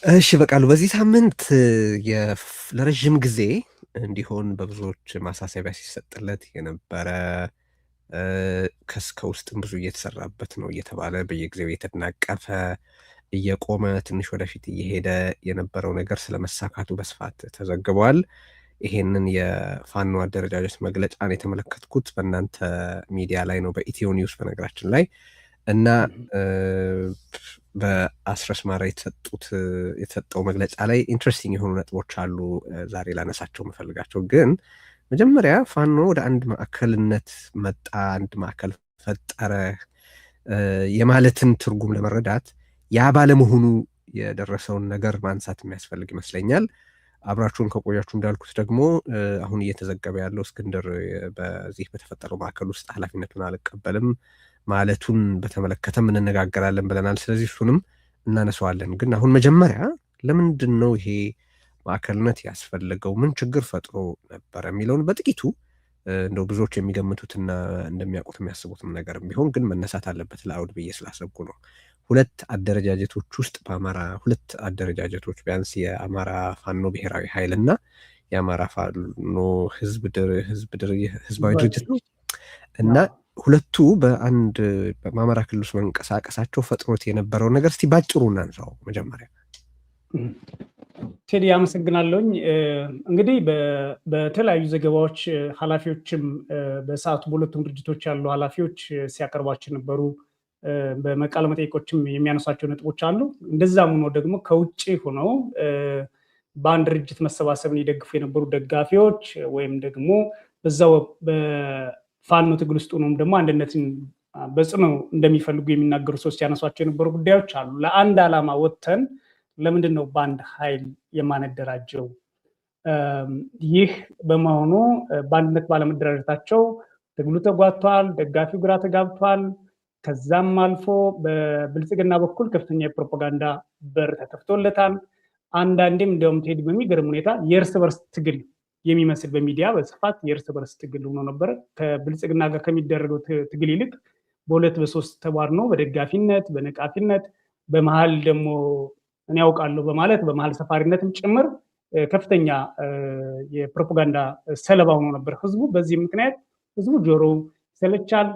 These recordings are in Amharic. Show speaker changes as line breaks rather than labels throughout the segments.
እሺ በቃሉ በዚህ ሳምንት ለረጅም ጊዜ እንዲሆን በብዙዎች ማሳሰቢያ ሲሰጥለት የነበረ ከውስጥም ብዙ እየተሰራበት ነው እየተባለ በየጊዜው እየተደናቀፈ እየቆመ ትንሽ ወደፊት እየሄደ የነበረው ነገር ስለመሳካቱ በስፋት ተዘግቧል። ይሄንን የፋኖ አደረጃጀት መግለጫን የተመለከትኩት በእናንተ ሚዲያ ላይ ነው፣ በኢትዮ ኒውስ በነገራችን ላይ እና በአስረስ ማረ የተሰጠው መግለጫ ላይ ኢንትረስቲንግ የሆኑ ነጥቦች አሉ ዛሬ ላነሳቸው የምፈልጋቸው። ግን መጀመሪያ ፋኖ ወደ አንድ ማዕከልነት መጣ፣ አንድ ማዕከል ፈጠረ የማለትን ትርጉም ለመረዳት ያ ባለመሆኑ የደረሰውን ነገር ማንሳት የሚያስፈልግ ይመስለኛል። አብራችሁን ከቆያችሁ እንዳልኩት ደግሞ አሁን እየተዘገበ ያለው እስክንድር በዚህ በተፈጠረው ማዕከል ውስጥ ኃላፊነቱን አልቀበልም ማለቱን በተመለከተም እንነጋገራለን ብለናል። ስለዚህ እሱንም እናነሳዋለን። ግን አሁን መጀመሪያ ለምንድን ነው ይሄ ማዕከልነት ያስፈለገው? ምን ችግር ፈጥሮ ነበረ የሚለውን በጥቂቱ እንደው ብዙዎች የሚገምቱትና እንደሚያውቁት የሚያስቡትም ነገርም ቢሆን ግን መነሳት አለበት ለአውድ ብዬ ስላሰብኩ ነው። ሁለት አደረጃጀቶች ቢያንስ የአማራ ፋኖ ብሔራዊ ኃይል እና የአማራ ፋኖ ህዝባዊ ድርጅት ነው እና ሁለቱ በአማራ ክልል ውስጥ መንቀሳቀሳቸው ፈጥሮት የነበረውን ነገር እስቲ ባጭሩ እናንሳው። መጀመሪያ
ቴዲ አመሰግናለሁኝ። እንግዲህ በተለያዩ ዘገባዎች ኃላፊዎችም በሰዓቱ በሁለቱም ድርጅቶች ያሉ ኃላፊዎች ሲያቀርቧቸው ነበሩ። በመቃለ መጠይቆችም የሚያነሷቸው ነጥቦች አሉ። እንደዛም ሆኖ ደግሞ ከውጭ ሆነው በአንድ ድርጅት መሰባሰብን ይደግፉ የነበሩ ደጋፊዎች ወይም ደግሞ በዛው በፋኖ ትግል ውስጥ ሆኖም ደግሞ አንድነትን በጽኑ እንደሚፈልጉ የሚናገሩ ሰዎች ሲያነሷቸው የነበሩ ጉዳዮች አሉ። ለአንድ ዓላማ ወጥተን ለምንድን ነው በአንድ ኃይል የማንደራጀው? ይህ በመሆኑ በአንድነት ባለመደራጀታቸው ትግሉ ተጓቷል፣ ደጋፊው ግራ ተጋብቷል። ከዛም አልፎ በብልጽግና በኩል ከፍተኛ የፕሮፓጋንዳ በር ተከፍቶለታል። አንዳንዴም እንዲያውም ቴዲ በሚገርም ሁኔታ የእርስ በርስ ትግል የሚመስል በሚዲያ በስፋት የእርስ በርስ ትግል ሆኖ ነበር። ከብልጽግና ጋር ከሚደረገው ትግል ይልቅ በሁለት በሶስት ተቧድኖ በደጋፊነት በነቃፊነት በመሀል ደግሞ እኔ ያውቃለሁ በማለት በመሀል ሰፋሪነትም ጭምር ከፍተኛ የፕሮፓጋንዳ ሰለባ ሆኖ ነበር ህዝቡ። በዚህ ምክንያት ህዝቡ ጆሮው ይሰለቻል።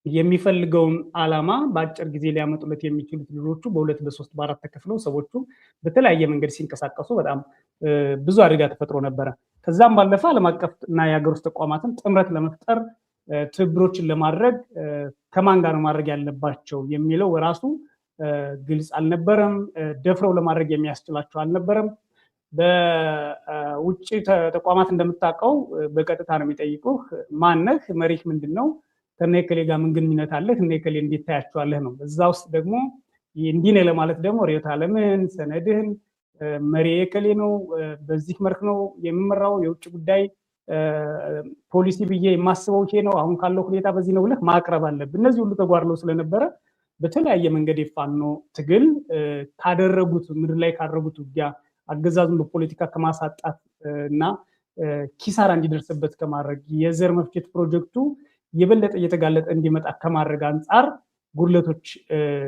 የሚፈልገውን ዓላማ በአጭር ጊዜ ሊያመጡለት የሚችሉት ልጆቹ በሁለት በሶስት በአራት ተከፍለው ሰዎቹ በተለያየ መንገድ ሲንቀሳቀሱ በጣም ብዙ አደጋ ተፈጥሮ ነበረ። ከዛም ባለፈ ዓለም አቀፍ እና የሀገር ውስጥ ተቋማትን ጥምረት ለመፍጠር ትብብሮችን ለማድረግ ከማን ጋር ነው ማድረግ ያለባቸው የሚለው ራሱ ግልጽ አልነበረም። ደፍረው ለማድረግ የሚያስችላቸው አልነበረም። በውጭ ተቋማት እንደምታውቀው በቀጥታ ነው የሚጠይቁህ። ማነህ? መሪህ ምንድን ነው? ከነከሌ ጋር ምን ግንኙነት አለህ? እነከሌ እንዴት ታያቸዋለህ ነው። በዛ ውስጥ ደግሞ እንዲህ ነው ለማለት ደግሞ ርዕዮተ ዓለምን፣ ሰነድህን፣ መሪ የከሌ ነው፣ በዚህ መልክ ነው የምመራው፣ የውጭ ጉዳይ ፖሊሲ ብዬ የማስበው ይሄ ነው፣ አሁን ካለው ሁኔታ በዚህ ነው ብለህ ማቅረብ አለብህ። እነዚህ ሁሉ ተጓድለው ስለነበረ በተለያየ መንገድ የፋኖ ትግል ካደረጉት ምድር ላይ ካደረጉት ውጊያ አገዛዙን በፖለቲካ ከማሳጣት እና ኪሳራ እንዲደርስበት ከማድረግ የዘር መፍጀት ፕሮጀክቱ የበለጠ እየተጋለጠ እንዲመጣ ከማድረግ አንጻር ጉድለቶች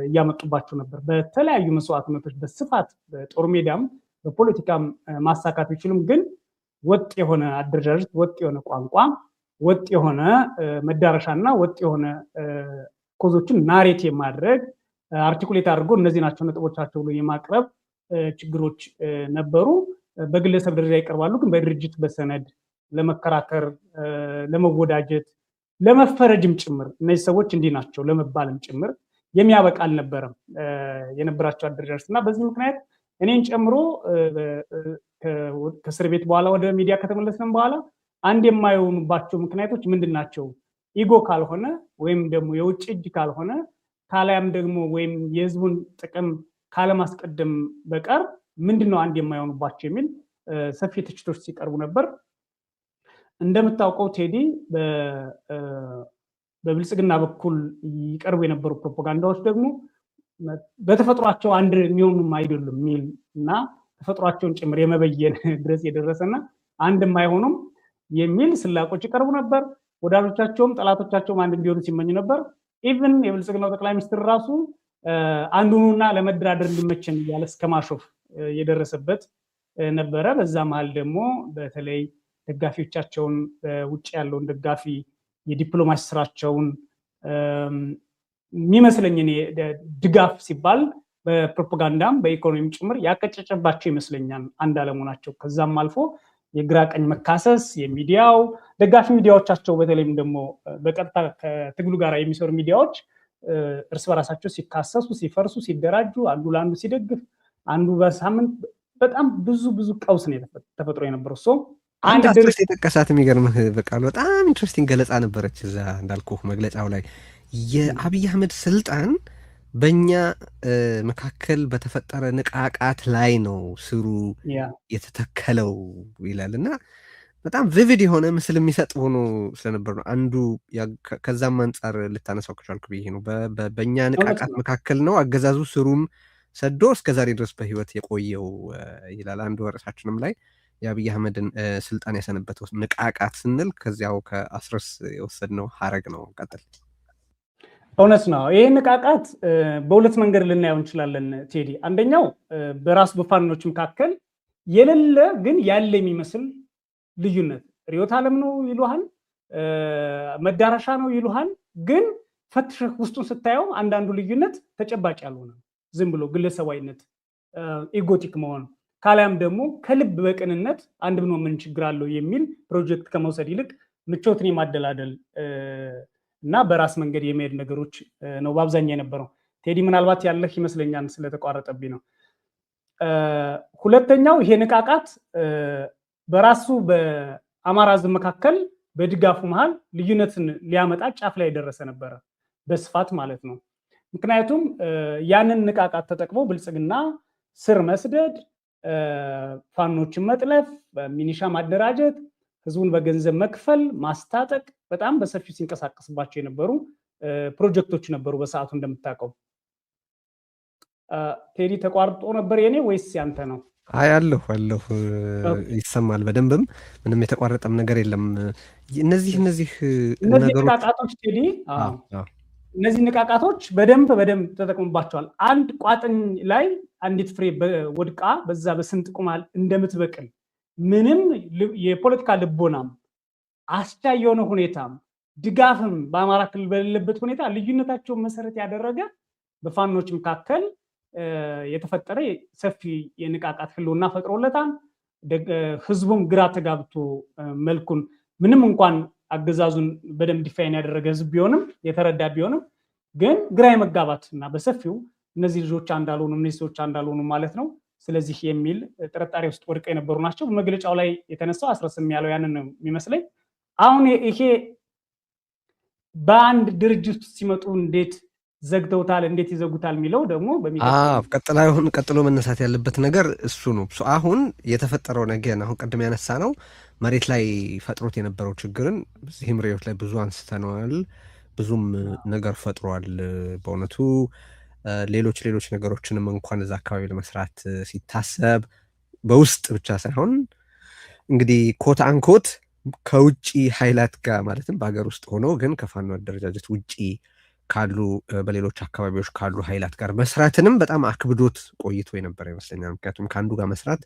እያመጡባቸው ነበር። በተለያዩ መስዋዕትነቶች በስፋት በጦር ሜዳም በፖለቲካም ማሳካት ቢችሉም ግን ወጥ የሆነ አደረጃጀት፣ ወጥ የሆነ ቋንቋ፣ ወጥ የሆነ መዳረሻና ወጥ የሆነ ኮዞችን ናሬት የማድረግ አርቲኩሌት አድርጎ እነዚህ ናቸው ነጥቦቻቸው ብሎ የማቅረብ ችግሮች ነበሩ። በግለሰብ ደረጃ ይቀርባሉ፣ ግን በድርጅት በሰነድ ለመከራከር ለመወዳጀት ለመፈረጅም ጭምር እነዚህ ሰዎች እንዲህ ናቸው ለመባልም ጭምር የሚያበቃ አልነበረም የነበራቸው አደረጃጀት እና በዚህ ምክንያት እኔን ጨምሮ ከእስር ቤት በኋላ ወደ ሚዲያ ከተመለስንም በኋላ አንድ የማይሆኑባቸው ምክንያቶች ምንድን ናቸው? ኢጎ ካልሆነ ወይም ደግሞ የውጭ እጅ ካልሆነ ካላያም ደግሞ ወይም የህዝቡን ጥቅም ካለማስቀደም በቀር ምንድነው አንድ የማይሆኑባቸው የሚል ሰፊ ትችቶች ሲቀርቡ ነበር። እንደምታውቀው ቴዲ በብልጽግና በኩል ይቀርቡ የነበሩ ፕሮፓጋንዳዎች ደግሞ በተፈጥሯቸው አንድ የሚሆኑም አይደሉም የሚል እና ተፈጥሯቸውን ጭምር የመበየን ድረስ የደረሰና አንድ የማይሆኑም የሚል ስላቆች ይቀርቡ ነበር። ወዳጆቻቸውም ጠላቶቻቸውም አንድ እንዲሆኑ ሲመኙ ነበር። ኢቭን የብልጽግናው ጠቅላይ ሚኒስትር ራሱ አንዱና ለመደራደር እንዲመቸን እያለ እስከ ማሾፍ የደረሰበት ነበረ። በዛ መሃል ደግሞ በተለይ ደጋፊዎቻቸውን ውጭ ያለውን ደጋፊ የዲፕሎማሲ ስራቸውን የሚመስለኝ ድጋፍ ሲባል በፕሮፓጋንዳም በኢኮኖሚም ጭምር ያቀጨጨባቸው ይመስለኛል አንድ አለመሆናቸው። ከዛም አልፎ የግራ ቀኝ መካሰስ የሚዲያው ደጋፊ ሚዲያዎቻቸው በተለይም ደግሞ በቀጥታ ከትግሉ ጋር የሚሰሩ ሚዲያዎች እርስ በራሳቸው ሲካሰሱ፣ ሲፈርሱ፣ ሲደራጁ፣ አንዱ ለአንዱ ሲደግፍ፣ አንዱ በሳምንት በጣም ብዙ ቀውስ ነው ተፈጥሮ የነበረው።
አንድ ድርጅት የጠቀሳት የሚገርምህ በቃሉ በጣም ኢንትረስቲንግ ገለጻ ነበረች እዛ እንዳልኩህ መግለጫው ላይ የአብይ አህመድ ስልጣን በእኛ መካከል በተፈጠረ ንቃቃት ላይ ነው ስሩ የተተከለው ይላል እና በጣም ቪቪድ የሆነ ምስል የሚሰጥ ሆኖ ስለነበር ነው አንዱ። ከዛም አንጻር ልታነሳው ከቻልኩ ብዬ ነው። በእኛ ንቃቃት መካከል ነው አገዛዙ ስሩን ሰዶ እስከዛሬ ድረስ በህይወት የቆየው ይላል። አንዱ ርዕሳችንም ላይ የአብይ አህመድን ስልጣን ያሰነበተው ንቃቃት ስንል ከዚያው ከአስረስ የወሰድነው ሀረግ ነው። ቀጥል።
እውነት ነው። ይህ ንቃቃት በሁለት መንገድ ልናየው እንችላለን ቴዲ። አንደኛው በራሱ በፋኖች መካከል የሌለ ግን ያለ የሚመስል ልዩነት ርዕዮተ ዓለም ነው ይሉሃል፣ መዳረሻ ነው ይሉሃል። ግን ፈትሸህ ውስጡን ስታየው አንዳንዱ ልዩነት ተጨባጭ ያልሆነ ዝም ብሎ ግለሰባዊነት፣ ኢጎቲክ መሆን ካላያም ደግሞ ከልብ በቅንነት አንድ ብኖ ምን ችግር አለው የሚል ፕሮጀክት ከመውሰድ ይልቅ ምቾትን የማደላደል እና በራስ መንገድ የመሄድ ነገሮች ነው በአብዛኛው የነበረው። ቴዲ ምናልባት ያለህ ይመስለኛል ስለተቋረጠብኝ ነው። ሁለተኛው ይሄ ንቃቃት በራሱ በአማራ ሕዝብ መካከል በድጋፉ መሃል ልዩነትን ሊያመጣ ጫፍ ላይ የደረሰ ነበረ በስፋት ማለት ነው። ምክንያቱም ያንን ንቃቃት ተጠቅመው ብልጽግና ስር መስደድ፣ ፋኖችን መጥለፍ፣ ሚኒሻ ማደራጀት፣ ህዝቡን በገንዘብ መክፈል፣ ማስታጠቅ በጣም በሰፊው ሲንቀሳቀስባቸው የነበሩ ፕሮጀክቶች ነበሩ በሰዓቱ እንደምታውቀው። ቴዲ ተቋርጦ ነበር የኔ ወይስ ያንተ ነው?
አይ አለሁ ይሰማል በደንብም ምንም የተቋረጠም ነገር የለም። እነዚህ
ንቃቃቶች ቴዲ እነዚህ ንቃቃቶች በደንብ ተጠቅሙባቸዋል። አንድ ቋጥኝ ላይ አንዲት ፍሬ ወድቃ በዛ በስንጥቁ መሃል እንደምትበቅል ምንም የፖለቲካ ልቦናም አስቻይ የሆነ ሁኔታም ድጋፍም በአማራ ክልል በሌለበት ሁኔታ ልዩነታቸውን መሰረት ያደረገ በፋኖች መካከል የተፈጠረ ሰፊ የንቃቃት ህልውና ፈጥሮለታል። ህዝቡም ግራ ተጋብቶ መልኩን ምንም እንኳን አገዛዙን በደንብ ዲፋይን ያደረገ ህዝብ ቢሆንም የተረዳ ቢሆንም ግን ግራ የመጋባት እና በሰፊው እነዚህ ልጆች እንዳልሆኑ እነዚህ ሰዎች እንዳልሆኑ ማለት ነው ስለዚህ የሚል ጥርጣሬ ውስጥ ወድቀው የነበሩ ናቸው። በመግለጫው ላይ የተነሳው አስረስም ያለው ያንን ነው የሚመስለኝ። አሁን ይሄ በአንድ ድርጅት ሲመጡ እንዴት ዘግተውታል እንዴት ይዘጉታል የሚለው ደግሞ
ቀጥሎ መነሳት ያለበት ነገር እሱ ነው። አሁን የተፈጠረው ነገር አሁን ቀድም ያነሳ ነው መሬት ላይ ፈጥሮት የነበረው ችግርን እዚህም ርዕዮት ላይ ብዙ አንስተነዋል። ብዙም ነገር ፈጥሯል በእውነቱ። ሌሎች ነገሮችንም እንኳን እዛ አካባቢ ለመስራት ሲታሰብ በውስጥ ብቻ ሳይሆን እንግዲህ ኮት አንኮት ከውጭ ኃይላት ጋር ማለትም በሀገር ውስጥ ሆኖ ግን ከፋኖ አደረጃጀት ውጭ ካሉ በሌሎች አካባቢዎች ካሉ ኃይላት ጋር መስራትንም በጣም አክብዶት ቆይቶ የነበረ ይመስለኛል። ምክንያቱም ከአንዱ ጋር መስራት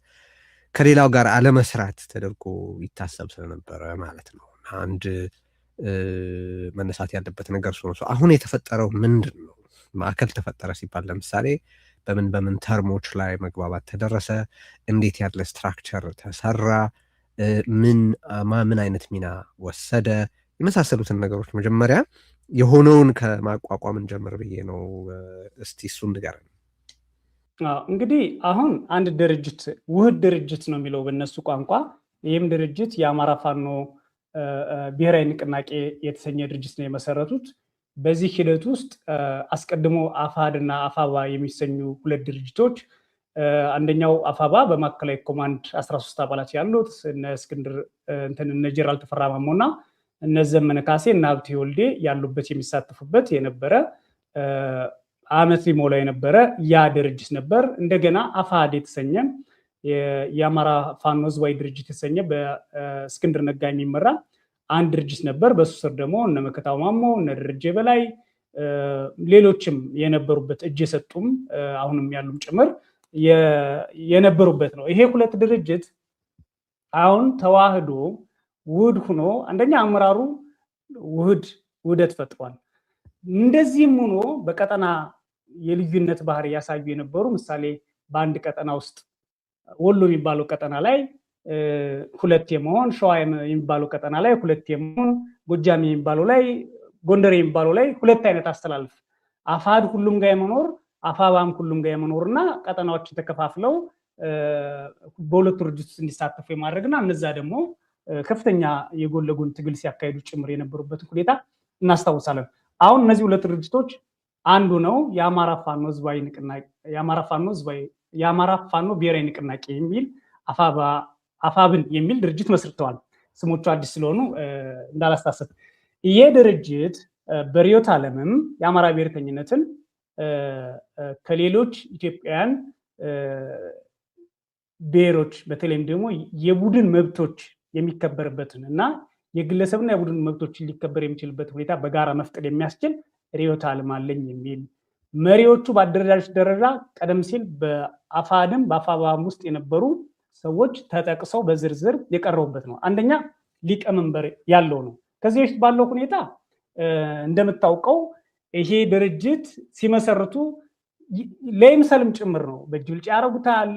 ከሌላው ጋር አለመስራት ተደርጎ ይታሰብ ስለነበረ ማለት ነው። አንድ መነሳት ያለበት ነገር እሱ ነው። አሁን የተፈጠረው ምንድን ነው? ማዕከል ተፈጠረ ሲባል ለምሳሌ በምን ተርሞች ላይ መግባባት ተደረሰ? እንዴት ያለ ስትራክቸር ተሰራ? ምን አይነት ሚና ወሰደ? የመሳሰሉትን ነገሮች መጀመሪያ የሆነውን ከማቋቋም እንጀምር ብዬ ነው። እስቲ እሱን ንገረን።
እንግዲህ አሁን አንድ ድርጅት ውህድ ድርጅት ነው የሚለው በእነሱ ቋንቋ። ይህም ድርጅት የአማራ ፋኖ ብሔራዊ ንቅናቄ የተሰኘ ድርጅት ነው የመሰረቱት። በዚህ ሂደት ውስጥ አስቀድሞ አፋድ እና አፋባ የሚሰኙ ሁለት ድርጅቶች፣ አንደኛው አፋባ በማዕከላዊ ኮማንድ 13 አባላት ያሉት እነ እስክንድር እነ ጀነራል ተፈራ ማሞ እና እነ ዘመነ ካሴ እና ሀብቴ ወልዴ ያሉበት የሚሳተፉበት የነበረ አመት ሊሞላ የነበረ ያ ድርጅት ነበር። እንደገና አፋድ የተሰኘ የአማራ ፋኖ ህዝባዊ ድርጅት የተሰኘ በእስክንድር ነጋ የሚመራ አንድ ድርጅት ነበር። በሱ ስር ደግሞ እነ መከታው ማሞ እነ ደረጀ በላይ ሌሎችም የነበሩበት እጅ የሰጡም አሁንም ያሉም ጭምር የነበሩበት ነው። ይሄ ሁለት ድርጅት አሁን ተዋህዶ ውህድ ሆኖ አንደኛ አመራሩ ውህደት ፈጥሯል። እንደዚህም ሆኖ በቀጠና የልዩነት ባህሪ ያሳዩ የነበሩ ምሳሌ በአንድ ቀጠና ውስጥ ወሎ የሚባለው ቀጠና ላይ ሁለት የመሆን፣ ሸዋ የሚባለው ቀጠና ላይ ሁለት የመሆን፣ ጎጃም የሚባለው ላይ፣ ጎንደር የሚባለው ላይ ሁለት አይነት አስተላልፍ አፋድ ሁሉም ጋር የመኖር አፋባም ሁሉም ጋር የመኖርና ቀጠናዎችን ተከፋፍለው በሁለቱ ድርጅት ውስጥ እንዲሳተፉ የማድረግና እነዛ ደግሞ ከፍተኛ የጎን ለጎን ትግል ሲያካሂዱ ጭምር የነበሩበትን ሁኔታ እናስታውሳለን። አሁን እነዚህ ሁለት ድርጅቶች አንዱ ነው የአማራ ፋኖ ህዝባዊ ንቅናቄ የአማራ ፋኖ ብሔራዊ ንቅናቄ የሚል አፋብን የሚል ድርጅት መስርተዋል። ስሞቹ አዲስ ስለሆኑ እንዳላስታሰብ። ይሄ ድርጅት በርዕዮተ ዓለምም የአማራ ብሔርተኝነትን ከሌሎች ኢትዮጵያውያን ብሔሮች በተለይም ደግሞ የቡድን መብቶች የሚከበርበትን እና የግለሰብና የቡድን መብቶች ሊከበር የሚችልበት ሁኔታ በጋራ መፍጠር የሚያስችል ርዕዮተ ዓለም አለኝ የሚል መሪዎቹ በአደረጃጀት ደረጃ ቀደም ሲል በአፋድም በአፋባም ውስጥ የነበሩ ሰዎች ተጠቅሰው በዝርዝር የቀረቡበት ነው። አንደኛ ሊቀመንበር ያለው ነው። ከዚህ በፊት ባለው ሁኔታ እንደምታውቀው ይሄ ድርጅት ሲመሰርቱ ለይምሰልም ጭምር ነው። በእጅ ብልጫ ያደረጉታል።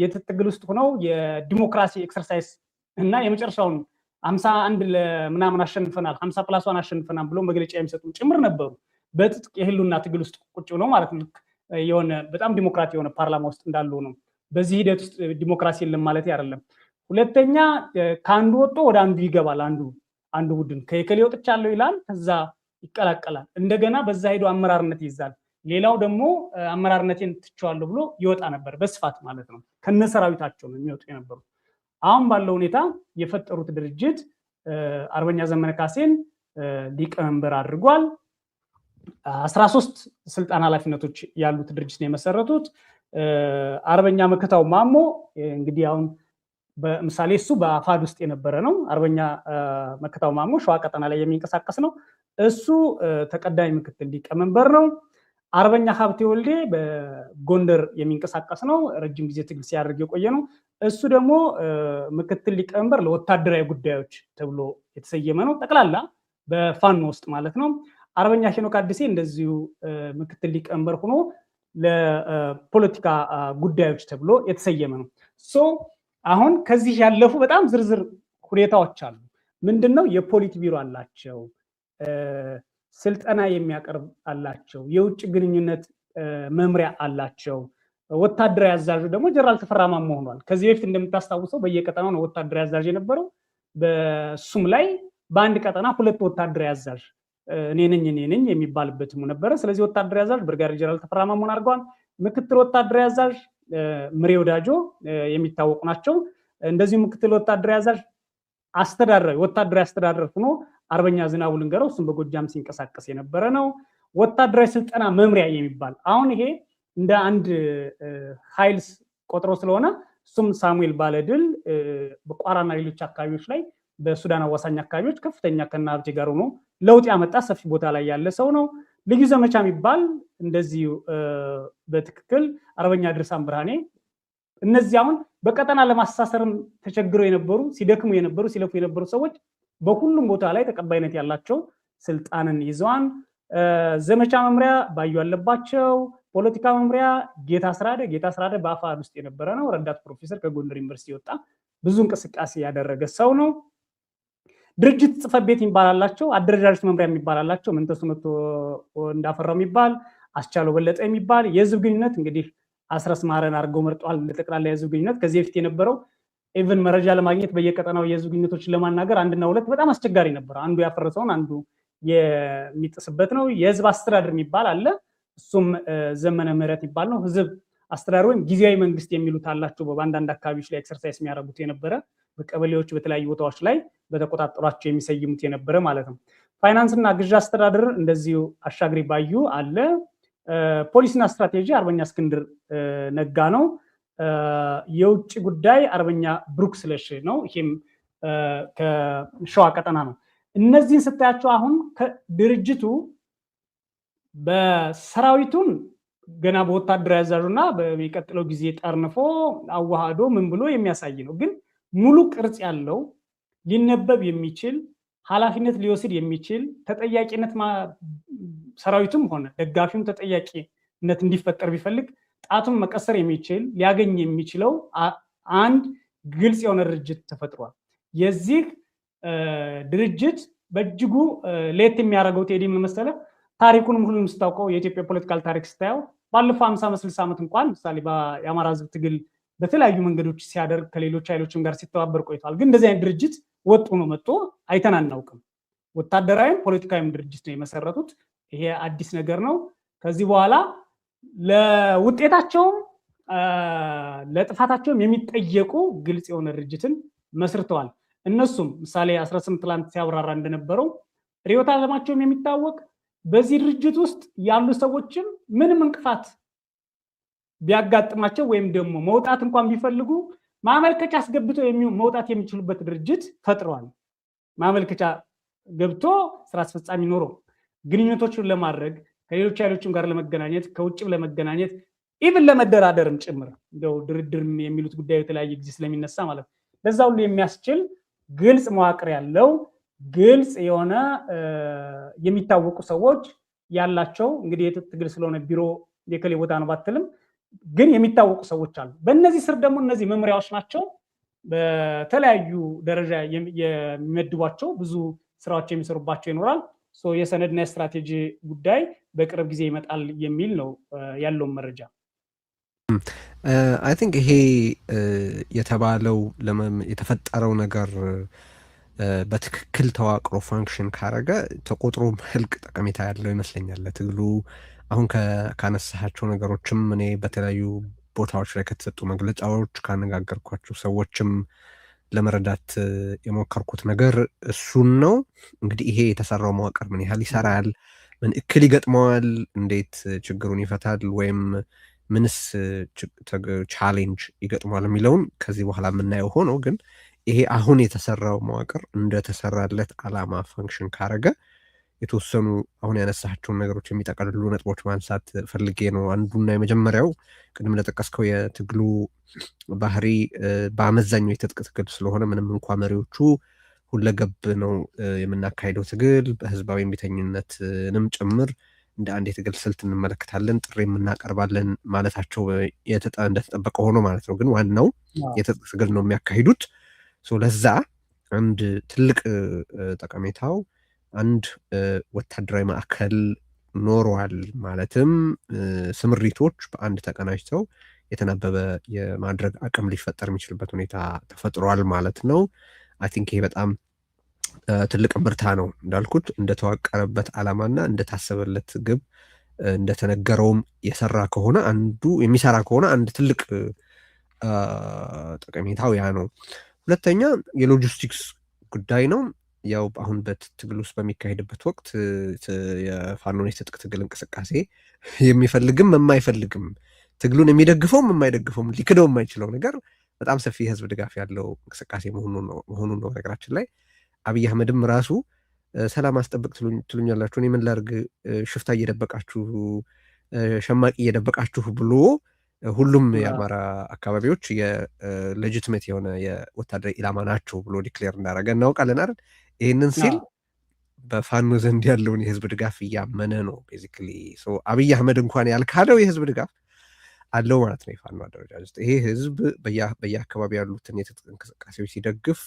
የትግል ውስጥ ሆነው የዲሞክራሲ ኤክሰርሳይዝ እና የመጨረሻውን 51 ለምናምን አሸንፈናል 50+1 አሸንፈናል ብሎ መግለጫ የሚሰጡም ጭምር ነበሩ። በትጥቅ የህሉና ትግል ውስጥ ቁጭ ብለው ማለት ነው። የሆነ በጣም ዲሞክራቲ የሆነ ፓርላማ ውስጥ እንዳሉ ነው። በዚህ ሂደት ውስጥ ዲሞክራሲ የለም ማለት አይደለም። ሁለተኛ ከአንዱ ወጥቶ ወደ አንዱ ይገባል። አንዱ ቡድን ከየከሌ ወጥቻለሁ ይላል፣ ከዛ ይቀላቀላል። እንደገና በዛ ሄዶ አመራርነት ይይዛል። ሌላው ደግሞ አመራርነቴን ትቼዋለሁ ብሎ ይወጣ ነበር በስፋት ማለት ነው። ከነሰራዊታቸው ነው የሚወጡ የነበሩት። አሁን ባለው ሁኔታ የፈጠሩት ድርጅት አርበኛ ዘመነ ካሴን ሊቀመንበር አድርጓል። 13 ስልጣን ኃላፊነቶች ያሉት ድርጅት ነው የመሰረቱት። አርበኛ መከታው ማሞ እንግዲህ አሁን በምሳሌ እሱ በአፋድ ውስጥ የነበረ ነው። አርበኛ መከታው ማሞ ሸዋ ቀጠና ላይ የሚንቀሳቀስ ነው። እሱ ተቀዳሚ ምክትል ሊቀመንበር ነው። አርበኛ ሀብቴ ወልዴ በጎንደር የሚንቀሳቀስ ነው። ረጅም ጊዜ ትግል ሲያደርግ የቆየ ነው። እሱ ደግሞ ምክትል ሊቀመንበር ለወታደራዊ ጉዳዮች ተብሎ የተሰየመ ነው። ጠቅላላ በፋኖ ውስጥ ማለት ነው። አርበኛ ሄኖክ አዲሴ እንደዚሁ ምክትል ሊቀመንበር ሆኖ ለፖለቲካ ጉዳዮች ተብሎ የተሰየመ ነው። አሁን ከዚህ ያለፉ በጣም ዝርዝር ሁኔታዎች አሉ። ምንድነው? የፖሊት ቢሮ አላቸው፣ ስልጠና የሚያቀርብ አላቸው፣ የውጭ ግንኙነት መምሪያ አላቸው። ወታደራዊ አዛዡ ደግሞ ጀነራል ተፈራ ማሞ ሆኗል። ከዚህ በፊት እንደምታስታውሰው በየቀጠናው ነው ወታደራዊ አዛዥ የነበረው። በሱም ላይ በአንድ ቀጠና ሁለት ወታደራዊ አዛዥ እኔ ነኝ የሚባልበትም ነበረ። ስለዚህ ወታደራዊ አዛዥ ብርጋዴር ጀነራል ተፈራ ማሞን አድርገዋል። ምክትል ወታደራዊ አዛዥ ምሬ ወዳጆ የሚታወቁ ናቸው። እንደዚሁ ምክትል ወታደራዊ አዛዥ ወታደራዊ አስተዳደር ሆኖ አርበኛ ዝናቡ ልንገረው እሱም በጎጃም ሲንቀሳቀስ የነበረ ነው። ወታደራዊ ስልጠና መምሪያ የሚባል አሁን ይሄ እንደ አንድ ኃይል ቆጥሮ ስለሆነ እሱም ሳሙኤል ባለድል በቋራና ሌሎች አካባቢዎች ላይ በሱዳን አዋሳኝ አካባቢዎች ከፍተኛ ከነሀብቴ ጋር ሆኖ ለውጥ ያመጣ ሰፊ ቦታ ላይ ያለ ሰው ነው። ልዩ ዘመቻ የሚባል እንደዚሁ በትክክል አርበኛ ድርሳም ብርሃኔ። እነዚህ አሁን በቀጠና ለማስተሳሰርም ተቸግረው የነበሩ ሲደክሙ የነበሩ ሲለፉ የነበሩ ሰዎች በሁሉም ቦታ ላይ ተቀባይነት ያላቸው ስልጣንን ይዘዋል። ዘመቻ መምሪያ ባዩ አለባቸው፣ ፖለቲካ መምሪያ ጌታ ስራደ በአፋድ ውስጥ የነበረ ነው። ረዳት ፕሮፌሰር ከጎንደር ዩኒቨርሲቲ የወጣ ብዙ እንቅስቃሴ ያደረገ ሰው ነው። ድርጅት ጽሕፈት ቤት የሚባላላቸው፣ አደረጃጀት መምሪያ የሚባላላቸው፣ ምንተስኖት እንዳፈራው የሚባል፣ አስቻለው በለጠ የሚባል፣ የህዝብ ግንኙነት እንግዲህ አስረስ ማረን አድርገው መርጧል ለጠቅላላ የህዝብ ግንኙነት። ከዚህ በፊት የነበረው ኢቭን መረጃ ለማግኘት በየቀጠናው የህዝብ ግንኙነቶችን ለማናገር አንድና ሁለት በጣም አስቸጋሪ ነበር። አንዱ ያፈረሰውን አንዱ የሚጥስበት ነው። የህዝብ አስተዳደር የሚባል አለ። እሱም ዘመነ ምህረት ይባል ነው። ህዝብ አስተዳደር ወይም ጊዜያዊ መንግስት የሚሉት አላቸው። በአንዳንድ አካባቢዎች ላይ ኤክሰርሳይዝ የሚያደርጉት የነበረ በቀበሌዎች በተለያዩ ቦታዎች ላይ በተቆጣጠሯቸው የሚሰይሙት የነበረ ማለት ነው። ፋይናንስና ግዥ አስተዳደር እንደዚሁ አሻግሪ ባዩ አለ። ፖሊሲና ስትራቴጂ አርበኛ እስክንድር ነጋ ነው። የውጭ ጉዳይ አርበኛ ብሩክ ስለሽ ነው። ይህም ከሸዋ ቀጠና ነው። እነዚህን ስታያቸው አሁን ድርጅቱ በሰራዊቱን ገና በወታደራዊ አዛዡና በሚቀጥለው ጊዜ ጠርንፎ አዋህዶ ምን ብሎ የሚያሳይ ነው። ግን ሙሉ ቅርጽ ያለው ሊነበብ የሚችል ኃላፊነት ሊወስድ የሚችል ተጠያቂነት ሰራዊቱም ሆነ ደጋፊውም ተጠያቂነት እንዲፈጠር ቢፈልግ ጣቱን መቀሰር የሚችል ሊያገኝ የሚችለው አንድ ግልጽ የሆነ ድርጅት ተፈጥሯል። የዚህ ድርጅት በእጅጉ ለየት የሚያደርገው ቴዲ ምን መሰለህ፣ ታሪኩንም ሁሉንም ስታውቀው የኢትዮጵያ ፖለቲካል ታሪክ ስታየው ባለፈው 50 ዓመት 60 ዓመት እንኳን ምሳሌ የአማራ ህዝብ ትግል በተለያዩ መንገዶች ሲያደርግ ከሌሎች ኃይሎችም ጋር ሲተባበር ቆይቷል። ግን እንደዚህ አይነት ድርጅት ወጥ ሆኖ መጥቶ አይተን አናውቅም። ወታደራዊም ፖለቲካዊም ድርጅት ነው የመሰረቱት። ይሄ አዲስ ነገር ነው። ከዚህ በኋላ ለውጤታቸውም ለጥፋታቸውም የሚጠየቁ ግልጽ የሆነ ድርጅትን መስርተዋል። እነሱም ምሳሌ 18 ትላንት ሲያብራራ እንደነበረው ርዕዮተ ዓለማቸውም የሚታወቅ በዚህ ድርጅት ውስጥ ያሉ ሰዎችም ምንም እንቅፋት ቢያጋጥማቸው ወይም ደግሞ መውጣት እንኳን ቢፈልጉ ማመልከቻ አስገብተው መውጣት የሚችሉበት ድርጅት ፈጥረዋል። ማመልከቻ ገብቶ ስራ አስፈጻሚ ኖሮ ግንኙነቶችን ለማድረግ ከሌሎች ኃይሎችም ጋር ለመገናኘት ከውጭም ለመገናኘት ኢቭን ለመደራደርም ጭምር እንደው ድርድር የሚሉት ጉዳዩ የተለያየ ጊዜ ስለሚነሳ ማለት ነው። ለዛ ሁሉ የሚያስችል ግልጽ መዋቅር ያለው ግልጽ የሆነ የሚታወቁ ሰዎች ያላቸው እንግዲህ የትግል ስለሆነ ቢሮ የከሌ ቦታ ነው ባትልም ግን የሚታወቁ ሰዎች አሉ። በእነዚህ ስር ደግሞ እነዚህ መምሪያዎች ናቸው በተለያዩ ደረጃ የሚመድቧቸው ብዙ ስራዎች የሚሰሩባቸው ይኖራል። የሰነድና የስትራቴጂ ጉዳይ በቅርብ ጊዜ ይመጣል የሚል ነው ያለውን መረጃ።
አይ ቲንክ ይሄ የተባለው የተፈጠረው ነገር በትክክል ተዋቅሮ ፋንክሽን ካረገ ተቆጥሮ መልቅ ጠቀሜታ ያለው ይመስለኛል ለትግሉ። አሁን ካነሳቸው ነገሮችም እኔ በተለያዩ ቦታዎች ላይ ከተሰጡ መግለጫዎች ካነጋገርኳቸው ሰዎችም ለመረዳት የሞከርኩት ነገር እሱን ነው። እንግዲህ ይሄ የተሰራው መዋቅር ምን ያህል ይሰራል፣ ምን እክል ይገጥመዋል፣ እንዴት ችግሩን ይፈታል፣ ወይም ምንስ ቻሌንጅ ይገጥመዋል የሚለውን ከዚህ በኋላ የምናየው ሆኖ ግን ይሄ አሁን የተሰራው መዋቅር እንደተሰራለት አላማ ፋንክሽን ካረገ የተወሰኑ አሁን ያነሳቸውን ነገሮች የሚጠቀልሉ ነጥቦች ማንሳት ፈልጌ ነው። አንዱና የመጀመሪያው ቅድም ለጠቀስከው የትግሉ ባህሪ በአመዛኙ የትጥቅ ትግል ስለሆነ ምንም እንኳ መሪዎቹ ሁለገብ ነው የምናካሄደው ትግል በህዝባዊ እምቢተኝነትንም ጭምር እንደ አንድ የትግል ስልት እንመለከታለን፣ ጥሪ የምናቀርባለን ማለታቸው እንደተጠበቀ ሆኖ ማለት ነው። ግን ዋናው የትጥቅ ትግል ነው የሚያካሂዱት። ለዛ አንድ ትልቅ ጠቀሜታው አንድ ወታደራዊ ማዕከል ኖሯል። ማለትም ስምሪቶች በአንድ ተቀናጅተው የተናበበ የማድረግ አቅም ሊፈጠር የሚችልበት ሁኔታ ተፈጥሯል ማለት ነው። አይ ቲንክ ይሄ በጣም ትልቅ ምርታ ነው። እንዳልኩት እንደተዋቀረበት ዓላማና እንደታሰበለት ግብ እንደተነገረውም የሰራ ከሆነ የሚሰራ ከሆነ አንድ ትልቅ ጠቀሜታው ያ ነው። ሁለተኛ የሎጂስቲክስ ጉዳይ ነው። ያው አሁን በትግል ውስጥ በሚካሄድበት ወቅት የፋኖን የትጥቅ ትግል እንቅስቃሴ የሚፈልግም የማይፈልግም ትግሉን የሚደግፈውም የማይደግፈውም ሊክደው የማይችለው ነገር በጣም ሰፊ የህዝብ ድጋፍ ያለው እንቅስቃሴ መሆኑን ነው። ነገራችን ላይ አብይ አህመድም ራሱ ሰላም አስጠብቅ ትሉኛላችሁ፣ እኔ ምን ላድርግ፣ ሽፍታ እየደበቃችሁ ሸማቂ እየደበቃችሁ ብሎ ሁሉም የአማራ አካባቢዎች የሌጂትሜት የሆነ የወታደራዊ ኢላማ ናቸው ብሎ ዲክሌር እንዳደረገ እናውቃለን አይደል? ይህንን ሲል በፋኖ ዘንድ ያለውን የህዝብ ድጋፍ እያመነ ነው ቤዚክሊ። አብይ አህመድ እንኳን ያልካደው የህዝብ ድጋፍ አለው ማለት ነው። የፋኖ አደረጃጀት ይሄ ህዝብ በየአካባቢ ያሉትን የትጥቅ እንቅስቃሴዎች ሲደግፍ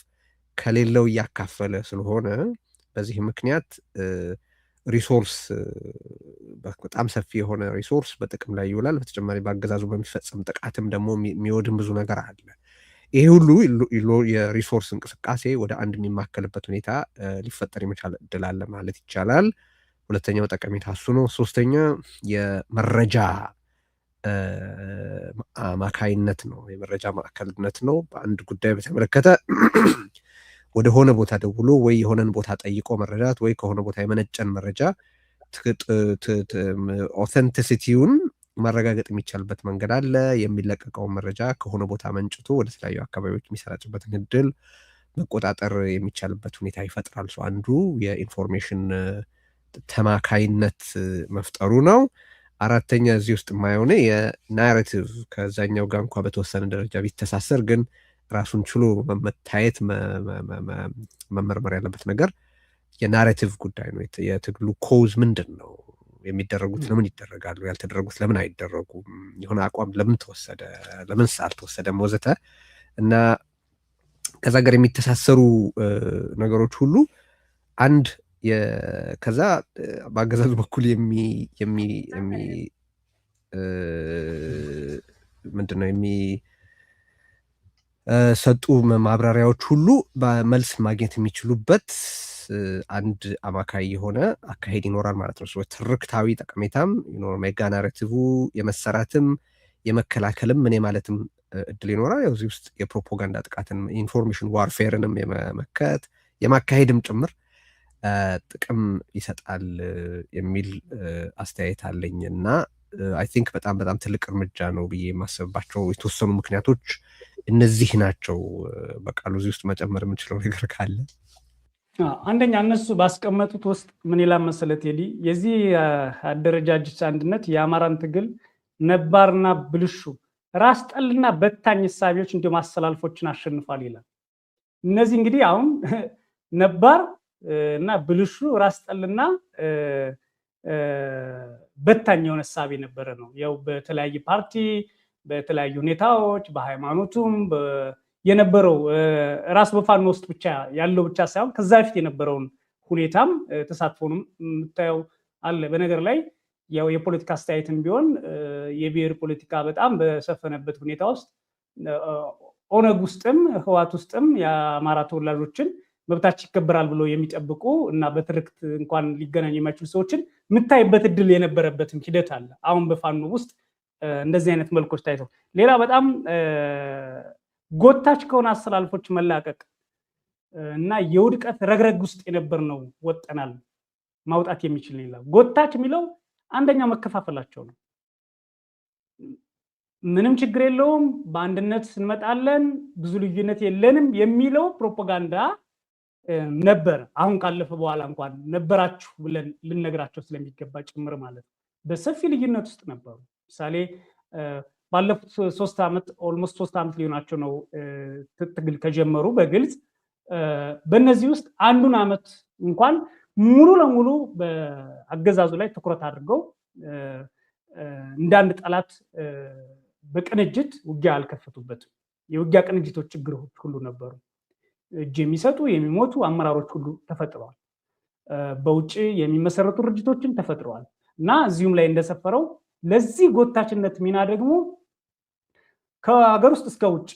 ከሌለው እያካፈለ ስለሆነ በዚህ ምክንያት ሪሶርስ በጣም ሰፊ የሆነ ሪሶርስ በጥቅም ላይ ይውላል። በተጨማሪ በአገዛዙ በሚፈጸም ጥቃትም ደግሞ የሚወድም ብዙ ነገር አለ። ይሄ ሁሉ የሪሶርስ እንቅስቃሴ ወደ አንድ የሚማከልበት ሁኔታ ሊፈጠር የመቻል እድል አለ ማለት ይቻላል። ሁለተኛው ጠቀሜታ እሱ ነው። ሶስተኛ የመረጃ አማካይነት ነው፣ የመረጃ ማዕከልነት ነው። በአንድ ጉዳይ በተመለከተ ወደ ሆነ ቦታ ደውሎ ወይ የሆነን ቦታ ጠይቆ መረዳት ወይ ከሆነ ቦታ የመነጨን መረጃ ኦተንቲሲቲውን ማረጋገጥ የሚቻልበት መንገድ አለ። የሚለቀቀውን መረጃ ከሆነ ቦታ መንጭቶ ወደ ተለያዩ አካባቢዎች የሚሰራጭበትን እድል መቆጣጠር የሚቻልበት ሁኔታ ይፈጥራል። አንዱ የኢንፎርሜሽን ተማካይነት መፍጠሩ ነው። አራተኛ እዚህ ውስጥ የማየው ነው የናሬቲቭ ከዛኛው ጋር እንኳን በተወሰነ ደረጃ ቢተሳሰር ግን ራሱን ችሎ መታየት መመርመር ያለበት ነገር የናሬቲቭ ጉዳይ ነው። የትግሉ ኮዝ ምንድን ነው? የሚደረጉት ለምን ይደረጋሉ? ያልተደረጉት ለምን አይደረጉም? የሆነ አቋም ለምን ተወሰደ? ለምን አልተወሰደም? ወዘተ እና ከዛ ጋር የሚተሳሰሩ ነገሮች ሁሉ አንድ ከዛ በአገዛዙ በኩል ምንድነው የሚሰጡ ማብራሪያዎች ሁሉ በመልስ ማግኘት የሚችሉበት አንድ አማካይ የሆነ አካሄድ ይኖራል ማለት ነው። ትርክታዊ ጠቀሜታም ይኖር ሜጋ ናሬቲቭ የመሰራትም የመከላከልም ምን ማለትም እድል ይኖራል። ያው እዚህ ውስጥ የፕሮፓጋንዳ ጥቃትን ኢንፎርሜሽን ዋርፌርንም የመመከት የማካሄድም ጭምር ጥቅም ይሰጣል የሚል አስተያየት አለኝ እና አይ ቲንክ በጣም በጣም ትልቅ እርምጃ ነው ብዬ የማስብባቸው የተወሰኑ ምክንያቶች እነዚህ ናቸው። በቃሉ እዚህ ውስጥ መጨመር የምንችለው ነገር ካለ
አንደኛ እነሱ ባስቀመጡት ውስጥ ምን ይላል መሰለህ ቴዲ፣ የዚህ አደረጃጀት አንድነት የአማራን ትግል ነባርና ብልሹ ራስ ጠልና በታኝ እሳቤዎች እንዲሁም አሰላልፎችን አሸንፏል ይላል። እነዚህ እንግዲህ አሁን ነባር እና ብልሹ ራስ ጠልና በታኝ የሆነ እሳቤ ነበረ ነው። ያው በተለያየ ፓርቲ በተለያዩ ሁኔታዎች በሃይማኖቱም የነበረው ራስ በፋኖ ውስጥ ብቻ ያለው ብቻ ሳይሆን ከዛ በፊት የነበረውን ሁኔታም ተሳትፎንም የምታየው አለ። በነገር ላይ ያው የፖለቲካ አስተያየትም ቢሆን የብሔር ፖለቲካ በጣም በሰፈነበት ሁኔታ ውስጥ ኦነግ ውስጥም ህዋት ውስጥም የአማራ ተወላጆችን መብታቸው ይከበራል ብሎ የሚጠብቁ እና በትርክት እንኳን ሊገናኙ የማይችሉ ሰዎችን የምታይበት እድል የነበረበትም ሂደት አለ። አሁን በፋኖ ውስጥ እንደዚህ አይነት መልኮች ታይተው ሌላ በጣም ጎታች ከሆነ አሰላልፎች መላቀቅ እና የውድቀት ረግረግ ውስጥ የነበር ነው ወጠናል ማውጣት የሚችል ይላል። ጎታች የሚለው አንደኛው መከፋፈላቸው ነው። ምንም ችግር የለውም በአንድነት እንመጣለን ብዙ ልዩነት የለንም የሚለው ፕሮፓጋንዳ ነበር። አሁን ካለፈ በኋላ እንኳን ነበራችሁ ብለን ልነግራቸው ስለሚገባ ጭምር ማለት ነው። በሰፊ ልዩነት ውስጥ ነበሩ። ምሳሌ ባለፉት 3 ዓመት ኦልሞስት 3 ዓመት ሊሆናቸው ነው ትግል ከጀመሩ በግልጽ በእነዚህ ውስጥ አንዱን ዓመት እንኳን ሙሉ ለሙሉ በአገዛዙ ላይ ትኩረት አድርገው እንዳንድ ጠላት በቅንጅት ውጊያ አልከፈቱበትም። የውጊያ ቅንጅቶች ችግሮች ሁሉ ነበሩ። እጅ የሚሰጡ የሚሞቱ አመራሮች ሁሉ ተፈጥረዋል። በውጭ የሚመሰረቱ ድርጅቶችን ተፈጥረዋል እና እዚሁም ላይ እንደሰፈረው ለዚህ ጎታችነት ሚና ደግሞ ከሀገር ውስጥ እስከ ውጭ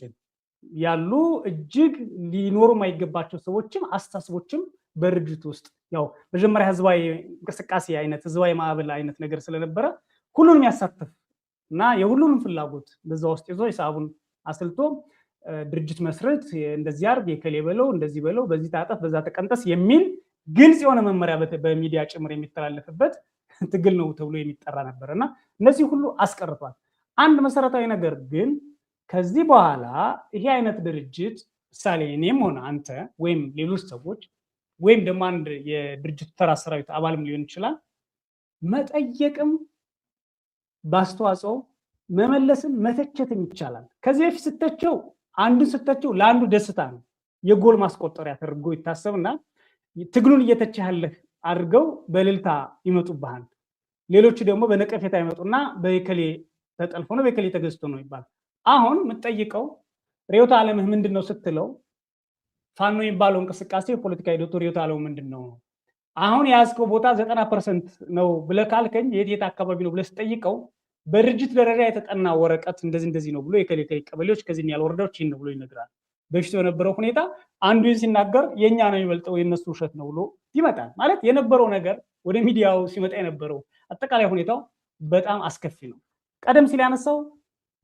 ያሉ እጅግ ሊኖሩ የማይገባቸው ሰዎችም አስተሳሰቦችም በድርጅት ውስጥ ያው መጀመሪያ ህዝባዊ እንቅስቃሴ አይነት ህዝባዊ ማዕበል አይነት ነገር ስለነበረ ሁሉንም ያሳተፍ እና የሁሉንም ፍላጎት በዛ ውስጥ ይዞ ሂሳቡን አስልቶ ድርጅት መስረት እንደዚህ አርግ የከሌ በለው እንደዚህ በለው በዚህ ታጠፍ በዛ ተቀንጠስ የሚል ግልጽ የሆነ መመሪያ በሚዲያ ጭምር የሚተላለፍበት ትግል ነው ተብሎ የሚጠራ ነበር እና እነዚህ ሁሉ አስቀርቷል። አንድ መሰረታዊ ነገር ግን ከዚህ በኋላ ይሄ አይነት ድርጅት ምሳሌ እኔም ሆነ አንተ ወይም ሌሎች ሰዎች ወይም ደግሞ አንድ የድርጅቱ ተራ ሰራዊት አባልም ሊሆን ይችላል መጠየቅም ባስተዋጽኦ መመለስም መተቸትም ይቻላል። ከዚህ በፊት ስተቸው አንዱን ስተቸው ለአንዱ ደስታ ነው የጎል ማስቆጠሪያ ተደርጎ ይታሰብና ትግሉን እየተቻለህ አድርገው በእልልታ ይመጡብሃል። ሌሎቹ ደግሞ በነቀፌታ ይመጡና በከሌ ተጠልፎ ነው በከሌ ተገዝቶ ነው ይባላል። አሁን የምትጠይቀው ርዕዮተ ዓለምህ ምንድነው ስትለው ፋኖ የሚባለው እንቅስቃሴ ፖለቲካ ሂደቱ ርዕዮተ ዓለሙ ምንድነው? አሁን የያዝከው ቦታ 90% ነው ብለህ ካልከኝ የት አካባቢ ነው ብለህ ስትጠይቀው በድርጅት ደረጃ የተጠና ወረቀት እንደዚህ ነው ብሎ የከሌ ቀበሌዎች ከዚህ ያለ ወረዳዎች ይህን ነው ብሎ ይነግራል። በፊት በነበረው ሁኔታ አንዱ ሲናገር የኛ ነው የሚበልጠው የነሱ ውሸት ነው ብሎ ይመጣል። ማለት የነበረው ነገር ወደ ሚዲያው ሲመጣ የነበረው አጠቃላይ ሁኔታው በጣም አስከፊ ነው። ቀደም ሲል ያነሳው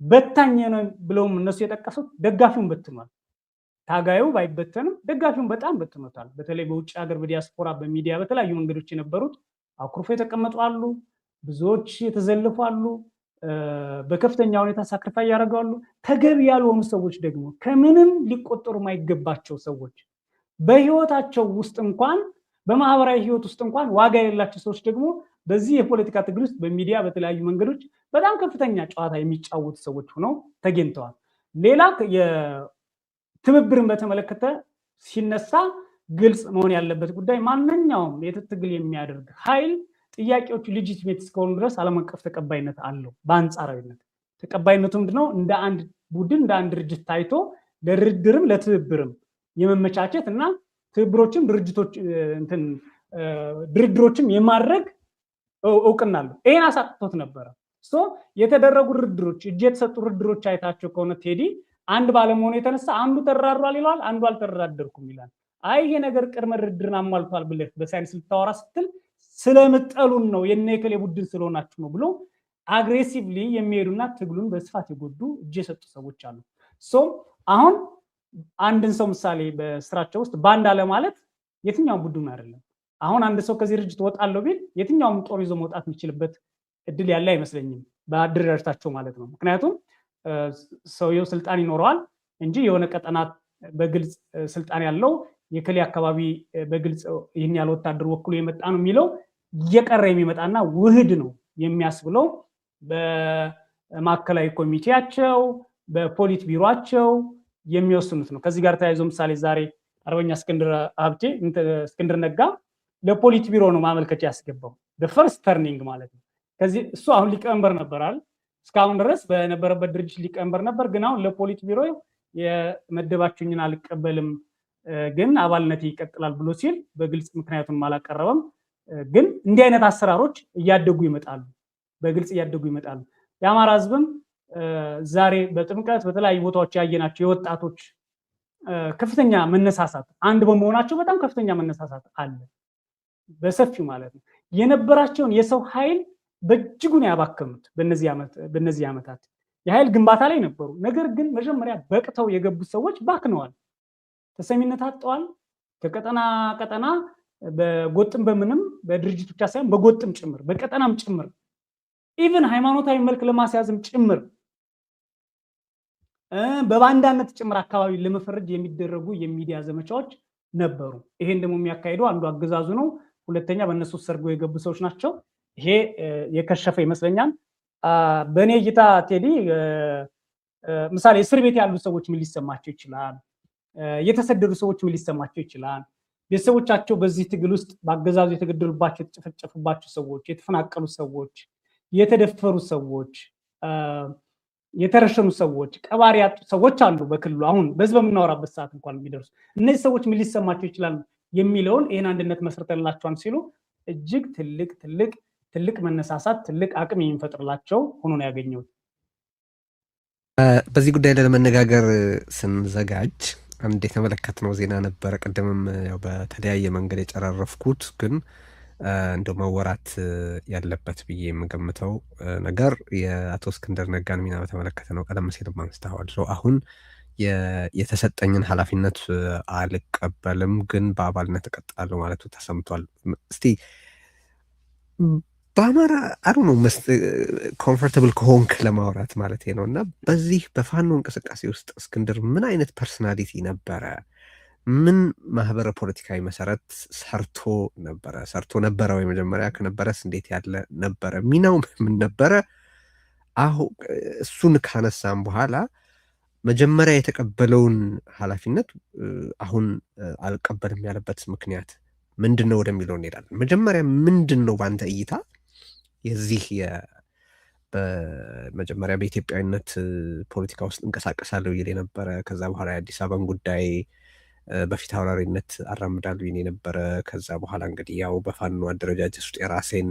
በታኝ ነው ብለውም እነሱ የጠቀሱት ደጋፊውን በትኗል። ታጋዩ ባይበተንም ደጋፊውን በጣም በትኖታል። በተለይ በውጭ ሀገር በዲያስፖራ በሚዲያ በተለያዩ መንገዶች የነበሩት አኩርፎ የተቀመጡ አሉ፣ ብዙዎች የተዘልፉ አሉ፣ በከፍተኛ ሁኔታ ሳክሪፋይ ያደርጋሉ። ተገቢ ያልሆኑ ሰዎች ደግሞ ከምንም ሊቆጠሩ የማይገባቸው ሰዎች በህይወታቸው ውስጥ እንኳን በማህበራዊ ህይወት ውስጥ እንኳን ዋጋ የሌላቸው ሰዎች ደግሞ በዚህ የፖለቲካ ትግል ውስጥ በሚዲያ በተለያዩ መንገዶች በጣም ከፍተኛ ጨዋታ የሚጫወቱ ሰዎች ሆነው ተገኝተዋል። ሌላ ትብብርን በተመለከተ ሲነሳ ግልጽ መሆን ያለበት ጉዳይ ማንኛውም የትግል የሚያደርግ ኃይል ጥያቄዎቹ ሌጂቲሜት እስከሆኑ ድረስ ዓለም አቀፍ ተቀባይነት አለው። በአንጻራዊነት ተቀባይነቱ ምንድነው? እንደ አንድ ቡድን እንደ አንድ ድርጅት ታይቶ ለድርድርም ለትብብርም የመመቻቸት እና ትብብሮችም ድርድሮችም የማድረግ እውቅና አለው። ይሄን አሳጥቶት ነበረ። የተደረጉ ድርድሮች እጅ የተሰጡ ድርድሮች አይታቸው ከሆነ ቴዲ አንድ ባለመሆኑ የተነሳ አንዱ ተደራድሯል ይለዋል፣ አንዱ አልተደራደርኩም ይላል። አይ ይሄ ነገር ቅድመ ድርድርን አሟልቷል ብለህ በሳይንስ ልታወራ ስትል ስለምጠሉን ነው የነከሌ ቡድን ስለሆናችሁ ነው ብሎ አግሬሲቭሊ የሚሄዱና ትግሉን በስፋት የጎዱ እጅ የሰጡ ሰዎች አሉ። አሁን አንድን ሰው ምሳሌ በስራቸው ውስጥ ባንድ አለ ማለት የትኛውም ቡድን አይደለም። አሁን አንድ ሰው ከዚህ ድርጅት ወጣለሁ ቢል የትኛውም ጦር ይዞ መውጣት የሚችልበት እድል ያለ አይመስለኝም፣ በአደረጃጀታቸው ማለት ነው። ምክንያቱም ሰውየው ስልጣን ይኖረዋል እንጂ የሆነ ቀጠና በግልጽ ስልጣን ያለው የከሌ አካባቢ በግልጽ ይህን ያለ ወታደር ወክሎ የመጣ ነው የሚለው እየቀረ የሚመጣና ውህድ ነው የሚያስብለው በማዕከላዊ ኮሚቴያቸው በፖሊት ቢሮቸው የሚወስኑት ነው። ከዚህ ጋር ተያይዞ ምሳሌ ዛሬ አርበኛ እስክንድር ነጋ ለፖሊት ቢሮ ነው ማመልከቻ ያስገባው። ፈርስት ተርኒንግ ማለት ነው። ከዚህ እሱ አሁን ሊቀመንበር ነበራል። እስካሁን ድረስ በነበረበት ድርጅት ሊቀመንበር ነበር። ግን አሁን ለፖሊት ቢሮ የመደባችሁኝን አልቀበልም ግን አባልነት ይቀጥላል ብሎ ሲል በግልጽ ምክንያቱም አላቀረበም። ግን እንዲህ አይነት አሰራሮች እያደጉ ይመጣሉ፣ በግልጽ እያደጉ ይመጣሉ። የአማራ ህዝብም ዛሬ በጥምቀት በተለያዩ ቦታዎች ያየናቸው የወጣቶች ከፍተኛ መነሳሳት አንድ በመሆናቸው በጣም ከፍተኛ መነሳሳት አለ በሰፊው ማለት ነው። የነበራቸውን የሰው ኃይል በእጅጉን ያባከኑት በእነዚህ ዓመታት የኃይል ግንባታ ላይ ነበሩ። ነገር ግን መጀመሪያ በቅተው የገቡት ሰዎች ባክነዋል፣ ተሰሚነት አጥተዋል። ከቀጠና ቀጠና በጎጥም በምንም በድርጅት ብቻ ሳይሆን በጎጥም ጭምር በቀጠናም ጭምር ኢቭን ሃይማኖታዊ መልክ ለማስያዝም ጭምር በባንዳነት ጭምር አካባቢ ለመፈረጅ የሚደረጉ የሚዲያ ዘመቻዎች ነበሩ። ይሄን ደግሞ የሚያካሂደው አንዱ አገዛዙ ነው፣ ሁለተኛ በእነሱ ሰርጎ የገቡ ሰዎች ናቸው። ይሄ የከሸፈ ይመስለኛል። በእኔ እይታ ቴዲ ምሳሌ እስር ቤት ያሉ ሰዎች ምን ሊሰማቸው ይችላል? የተሰደዱ ሰዎች ምን ሊሰማቸው ይችላል? ቤተሰቦቻቸው በዚህ ትግል ውስጥ በአገዛዙ የተገደሉባቸው የተጨፈጨፉባቸው ሰዎች፣ የተፈናቀሉ ሰዎች፣ የተደፈሩ ሰዎች፣ የተረሸኑ ሰዎች፣ ቀባሪ ያጡ ሰዎች አሉ በክልሉ አሁን በዚህ በምናወራበት ሰዓት እንኳን የሚደርሱ እነዚህ ሰዎች ምን ሊሰማቸው ይችላል የሚለውን ይህን አንድነት መስርተንላቸዋል ሲሉ እጅግ ትልቅ መነሳሳት ትልቅ አቅም የሚፈጥርላቸው ሆኖ ነው ያገኘሁት።
በዚህ ጉዳይ ላይ ለመነጋገር ስንዘጋጅ አንድ የተመለከትነው ዜና ነበረ። ቅድምም ያው በተለያየ መንገድ የጨራረፍኩት ግን እንደው መወራት ያለበት ብዬ የምገምተው ነገር የአቶ እስክንድር ነጋን ሚና በተመለከተ ነው። ቀደም ሲልም አንስተዋል። አሁን የተሰጠኝን ኃላፊነት አልቀበልም ግን በአባልነት እቀጥላለሁ ማለቱ ተሰምቷል። እስቲ በአማራ አሩ ነው ኮምፎርታብል ከሆንክ ለማውራት ማለት ነው። እና በዚህ በፋኖ እንቅስቃሴ ውስጥ እስክንድር ምን አይነት ፐርሶናሊቲ ነበረ? ምን ማህበረ ፖለቲካዊ መሰረት ሰርቶ ነበረ ወይ? መጀመሪያ ከነበረስ እንዴት ያለ ነበረ? ሚናው ምን ነበረ? አሁን እሱን ካነሳም በኋላ መጀመሪያ የተቀበለውን ኃላፊነት አሁን አልቀበልም ያለበት ምክንያት ምንድን ነው ወደሚለው እንሄዳለን። መጀመሪያ ምንድን ነው በአንተ እይታ የዚህ በመጀመሪያ በኢትዮጵያዊነት ፖለቲካ ውስጥ እንቀሳቀሳለሁ ይል የነበረ ከዛ በኋላ የአዲስ አበባን ጉዳይ በፊት አውራሪነት አራምዳለሁ ይል የነበረ ከዛ በኋላ እንግዲህ ያው በፋኖ አደረጃጀት ውስጥ የራሴን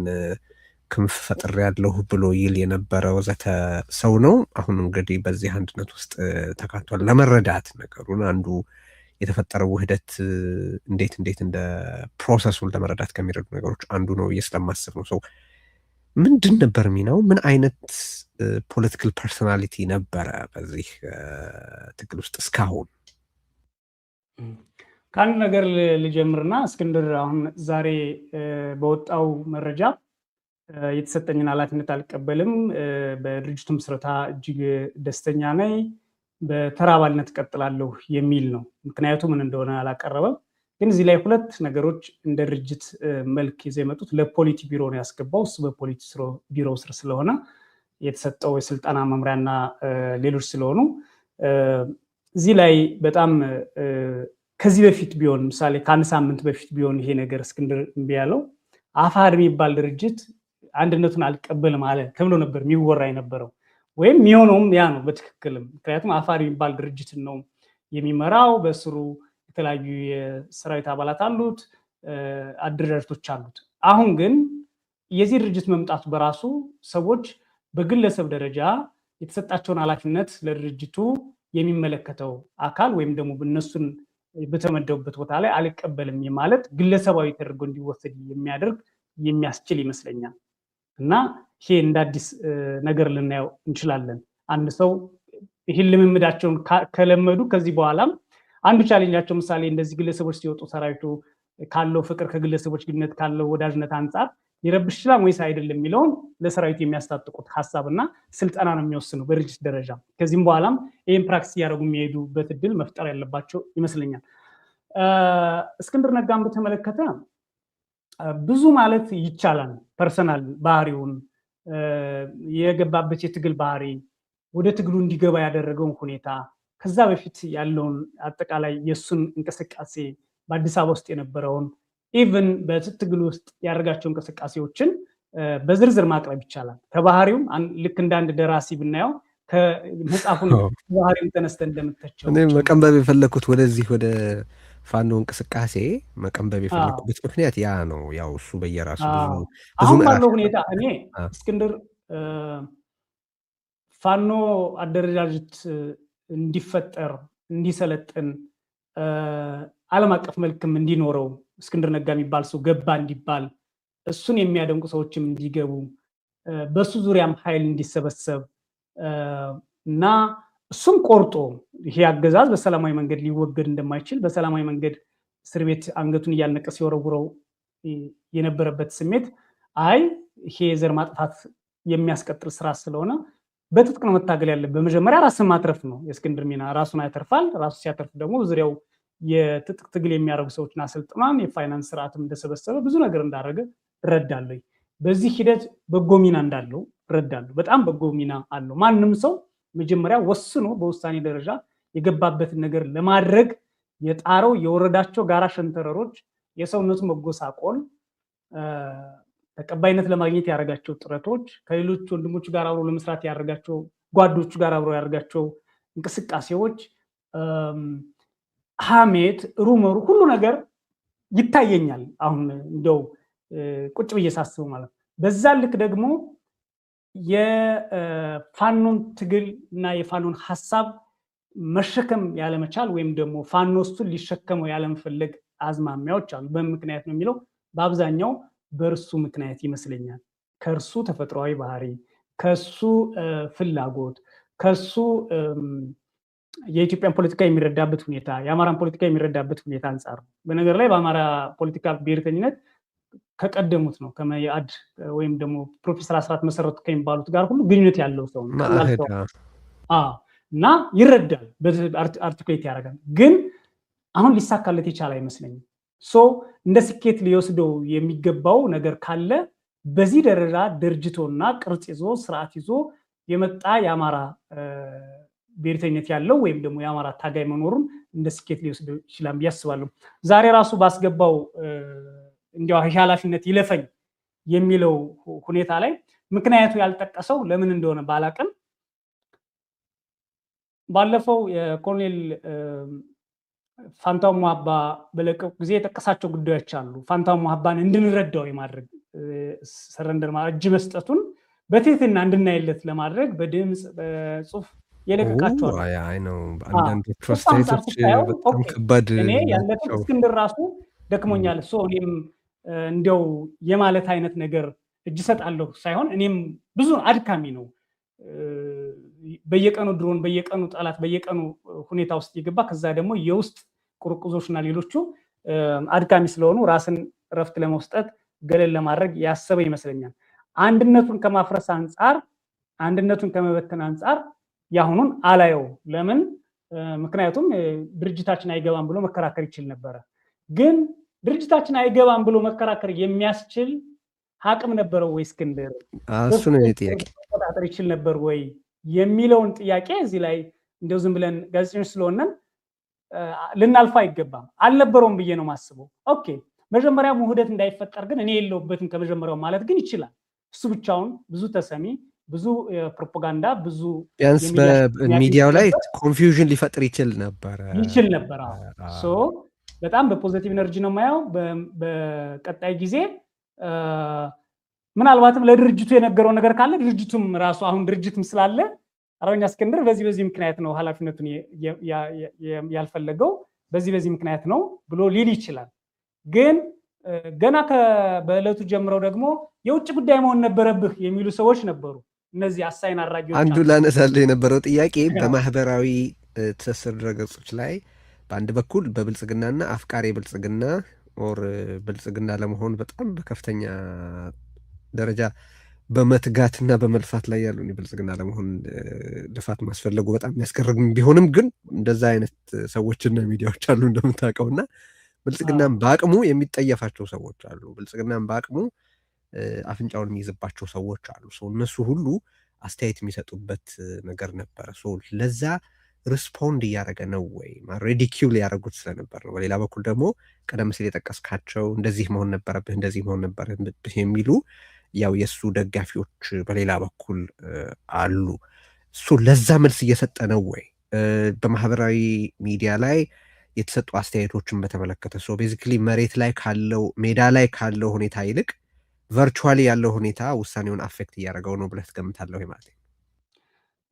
ክንፍ ፈጥሬ ያለሁ ብሎ ይል የነበረ ወዘተ ሰው ነው። አሁን እንግዲህ በዚህ አንድነት ውስጥ ተካቷል። ለመረዳት ነገሩን አንዱ የተፈጠረው ውህደት እንዴት እንደ ፕሮሰሱን ለመረዳት ከሚረዱ ነገሮች አንዱ ነው ብዬ ስለማስብ ነው። ሰው ምንድን ነበር ሚናው? ምን አይነት ፖለቲካል ፐርሶናሊቲ ነበረ በዚህ ትግል ውስጥ እስካሁን?
ከአንድ ነገር ልጀምርና እስክንድር አሁን ዛሬ በወጣው መረጃ የተሰጠኝን ኃላፊነት አልቀበልም፣ በድርጅቱ ምስረታ እጅግ ደስተኛ ነኝ፣ በተራ አባልነት እቀጥላለሁ የሚል ነው። ምክንያቱ ምን እንደሆነ አላቀረበም። ግን እዚህ ላይ ሁለት ነገሮች እንደ ድርጅት መልክ ይዘው የመጡት ለፖሊቲ ቢሮ ነው ያስገባው። እሱ በፖሊቲ ቢሮ ስር ስለሆነ የተሰጠው የስልጠና መምሪያና ሌሎች ስለሆኑ እዚህ ላይ በጣም ከዚህ በፊት ቢሆን ምሳሌ ከአንድ ሳምንት በፊት ቢሆን ይሄ ነገር እስክንድር እምቢ ያለው አፋር የሚባል ድርጅት አንድነቱን አልቀበልም አለ ተብሎ ነበር የሚወራ የነበረው። ወይም የሚሆነውም ያ ነው በትክክልም። ምክንያቱም አፋር የሚባል ድርጅትን ነው የሚመራው፣ በስሩ የተለያዩ የሰራዊት አባላት አሉት፣ አደረጃጀቶች አሉት። አሁን ግን የዚህ ድርጅት መምጣቱ በራሱ ሰዎች በግለሰብ ደረጃ የተሰጣቸውን ኃላፊነት ለድርጅቱ የሚመለከተው አካል ወይም ደግሞ እነሱን በተመደቡበት ቦታ ላይ አልቀበልም ማለት ግለሰባዊ ተደርጎ እንዲወሰድ የሚያደርግ የሚያስችል ይመስለኛል። እና ይሄ እንደ አዲስ ነገር ልናየው እንችላለን። አንድ ሰው ይህን ልምምዳቸውን ከለመዱ ከዚህ በኋላም አንዱ ቻሌንጃቸው ምሳሌ እንደዚህ ግለሰቦች ሲወጡ ሰራዊቱ ካለው ፍቅር ከግለሰቦች ግንኙነት ካለው ወዳጅነት አንጻር ሊረብሽ ይችላል ወይስ አይደለም የሚለውን ለሰራዊቱ የሚያስታጥቁት ሀሳብና ስልጠና ነው የሚወስነው በድርጅት ደረጃ። ከዚህም በኋላም ይህን ፕራክቲስ እያደረጉ የሚሄዱበት እድል መፍጠር ያለባቸው ይመስለኛል። እስክንድር ነጋን በተመለከተ ብዙ ማለት ይቻላል። ፐርሰናል ባህሪውን፣ የገባበት የትግል ባህሪ፣ ወደ ትግሉ እንዲገባ ያደረገውን ሁኔታ፣ ከዛ በፊት ያለውን አጠቃላይ የእሱን እንቅስቃሴ፣ በአዲስ አበባ ውስጥ የነበረውን ኢቨን በትግል ውስጥ ያደርጋቸው እንቅስቃሴዎችን በዝርዝር ማቅረብ ይቻላል። ከባህሪውም ልክ እንደ አንድ ደራሲ ብናየው ከመጽሐፉን ባህሪውን ተነስተን እንደምተቸው
እኔ መቀንበብ የፈለኩት ወደዚህ ወደ ፋኖ እንቅስቃሴ መቀንበብ የፈለኩበት ምክንያት ያ ነው። ያው እሱ በየራሱ
አሁን ባለው ሁኔታ እኔ እስክንድር ፋኖ አደረጃጀት እንዲፈጠር እንዲሰለጥን ዓለም አቀፍ መልክም እንዲኖረው እስክንድር ነጋ የሚባል ሰው ገባ እንዲባል እሱን የሚያደንቁ ሰዎችም እንዲገቡ በሱ ዙሪያም ኃይል እንዲሰበሰብ እና እሱም ቆርጦ ይሄ አገዛዝ በሰላማዊ መንገድ ሊወገድ እንደማይችል በሰላማዊ መንገድ እስር ቤት አንገቱን እያነቀ ሲወረውረው የነበረበት ስሜት አይ ይሄ የዘር ማጥፋት የሚያስቀጥል ስራ ስለሆነ በትጥቅ ነው መታገል ያለበት። በመጀመሪያ ራስን ማትረፍ ነው የእስክንድር ሚና። ራሱን ያተርፋል። ራሱ ሲያተርፍ ደግሞ ዙሪያው የትጥቅ ትግል የሚያደርጉ ሰዎችን አሰልጥኗል። የፋይናንስ ስርዓትም እንደሰበሰበ ብዙ ነገር እንዳደረገ እረዳለሁ። በዚህ ሂደት በጎ ሚና እንዳለው እረዳለሁ። በጣም በጎ ሚና አለው። ማንም ሰው መጀመሪያ ወስኖ በውሳኔ ደረጃ የገባበትን ነገር ለማድረግ የጣረው የወረዳቸው ጋራ ሸንተረሮች፣ የሰውነቱ መጎሳቆል፣ ተቀባይነት ለማግኘት ያደረጋቸው ጥረቶች፣ ከሌሎች ወንድሞቹ ጋር አብሮ ለመስራት ያደረጋቸው ጓዶቹ ጋር አብሮ ያደረጋቸው እንቅስቃሴዎች፣ ሀሜት፣ ሩመሩ ሁሉ ነገር ይታየኛል። አሁን እንደው ቁጭ ብዬ ሳስበው ማለት ነው። በዛ ልክ ደግሞ የፋኖን ትግል እና የፋኖን ሀሳብ መሸከም ያለመቻል ወይም ደግሞ ፋኖ እሱን ሊሸከመው ያለመፈለግ አዝማሚያዎች አሉ። በምክንያት ነው የሚለው በአብዛኛው በእርሱ ምክንያት ይመስለኛል። ከእርሱ ተፈጥሯዊ ባህሪ፣ ከሱ ፍላጎት፣ ከሱ የኢትዮጵያን ፖለቲካ የሚረዳበት ሁኔታ፣ የአማራን ፖለቲካ የሚረዳበት ሁኔታ አንጻር ነው። በነገር ላይ በአማራ ፖለቲካ ብሔርተኝነት ከቀደሙት ነው ከመኢአድ ወይም ደግሞ ፕሮፌሰር አስራት መሰረቱ ከሚባሉት ጋር ሁሉ ግንኙነት ያለው ሰው ነው እና ይረዳል፣ አርቲኩሌት ያደርጋል። ግን አሁን ሊሳካለት የቻለ አይመስለኝም። እንደ ስኬት ሊወስደው የሚገባው ነገር ካለ በዚህ ደረጃ ድርጅቶና ቅርጽ ይዞ ስርዓት ይዞ የመጣ የአማራ ብሔርተኝነት ያለው ወይም ደግሞ የአማራ ታጋይ መኖሩን እንደ ስኬት ሊወስደው ይችላል ብዬ አስባለሁ። ዛሬ ራሱ ባስገባው እንዲያው ኃላፊነት ይለፈኝ የሚለው ሁኔታ ላይ ምክንያቱ ያልጠቀሰው ለምን እንደሆነ ባላቅም ባለፈው የኮሎኔል ፋንታው ሙሀባ በለቀቁ ጊዜ የጠቀሳቸው ጉዳዮች አሉ። ፋንታው ሙሀባን እንድንረዳው የማድረግ ሰረንደር እጅ መስጠቱን በትህትና እንድናይለት ለማድረግ በድምፅ በጽሁፍ የለቀቃቸው
አንዳንዶቹ አስተያየቶች በጣም ከባድ
እኔ ያለበት እስክንድር ራሱ ደክሞኛል እኔም እንዲያው የማለት አይነት ነገር እጅ ሰጣለሁ ሳይሆን እኔም ብዙ አድካሚ ነው። በየቀኑ ድሮን፣ በየቀኑ ጠላት፣ በየቀኑ ሁኔታ ውስጥ የገባ ከዛ ደግሞ የውስጥ ቁርቁዞችና ሌሎቹ አድካሚ ስለሆኑ ራስን እረፍት ለመስጠት ገለል ለማድረግ ያሰበ ይመስለኛል። አንድነቱን ከማፍረስ አንጻር፣ አንድነቱን ከመበተን አንጻር ያሁኑን አላየው። ለምን? ምክንያቱም ድርጅታችን አይገባም ብሎ መከራከር ይችል ነበረ። ግን ድርጅታችን አይገባም ብሎ መከራከር የሚያስችል አቅም ነበረው ወይ እስክንድር?
እሱ ነው ጥያቄ።
መቆጣጠር ይችል ነበር ወይ የሚለውን ጥያቄ እዚህ ላይ እንደው ዝም ብለን ጋዜጠኞች ስለሆነን ልናልፋ አይገባም። አልነበረውም ብዬ ነው ማስበው። ኦኬ መጀመሪያ ውህደት እንዳይፈጠር ግን እኔ የለውበትም ከመጀመሪያው ማለት ግን ይችላል። እሱ ብቻውን ብዙ ተሰሚ፣ ብዙ ፕሮፓጋንዳ፣ ብዙ
ቢያንስ በሚዲያው ላይ ኮንፊውዥን ሊፈጥር ይችል ነበር።
ሶ በጣም በፖዚቲቭ ኤነርጂ ነው የማየው። በቀጣይ ጊዜ ምናልባትም ለድርጅቱ የነገረው ነገር ካለ ድርጅቱም ራሱ አሁን ድርጅትም ስላለ አርበኛ እስክንድር በዚህ ምክንያት ነው ኃላፊነቱን ያልፈለገው በዚህ ምክንያት ነው ብሎ ሊል ይችላል። ግን ገና በእለቱ ጀምረው ደግሞ የውጭ ጉዳይ መሆን ነበረብህ የሚሉ ሰዎች ነበሩ። እነዚህ አሳይን አራጊዎች
አንዱ ላነሳልህ የነበረው ጥያቄ በማህበራዊ ትስስር ድረገጾች ላይ በአንድ በኩል በብልጽግናና አፍቃሪ ብልጽግና ኦር ብልጽግና ለመሆን በጣም በከፍተኛ ደረጃ በመትጋትና በመልፋት ላይ ያሉ ብልጽግና ለመሆን ልፋት ማስፈለጉ በጣም የሚያስገርም ቢሆንም ግን እንደዛ አይነት ሰዎችና ሚዲያዎች አሉ እንደምታውቀውና ብልጽግናም በአቅሙ የሚጠየፋቸው ሰዎች አሉ። ብልጽግናም በአቅሙ አፍንጫውን የሚይዝባቸው ሰዎች አሉ። እነሱ ሁሉ አስተያየት የሚሰጡበት ነገር ነበረ። ለዛ ሪስፖንድ እያደረገ ነው ወይ ሪዲኪውል ያደረጉት ስለነበር ነው። በሌላ በኩል ደግሞ ቀደም ሲል የጠቀስካቸው እንደዚህ መሆን ነበረብህ እንደዚህ መሆን ነበረብህ የሚሉ ያው የእሱ ደጋፊዎች በሌላ በኩል አሉ። ለዛ መልስ እየሰጠ ነው ወይ? በማህበራዊ ሚዲያ ላይ የተሰጡ አስተያየቶችን በተመለከተ ቤዚክሊ መሬት ላይ ካለው ሜዳ ላይ ካለው ሁኔታ ይልቅ ቨርቹዋሊ ያለው ሁኔታ ውሳኔውን አፌክት እያደረገው ነው ብለህ ትገምታለህ ማለት ነው?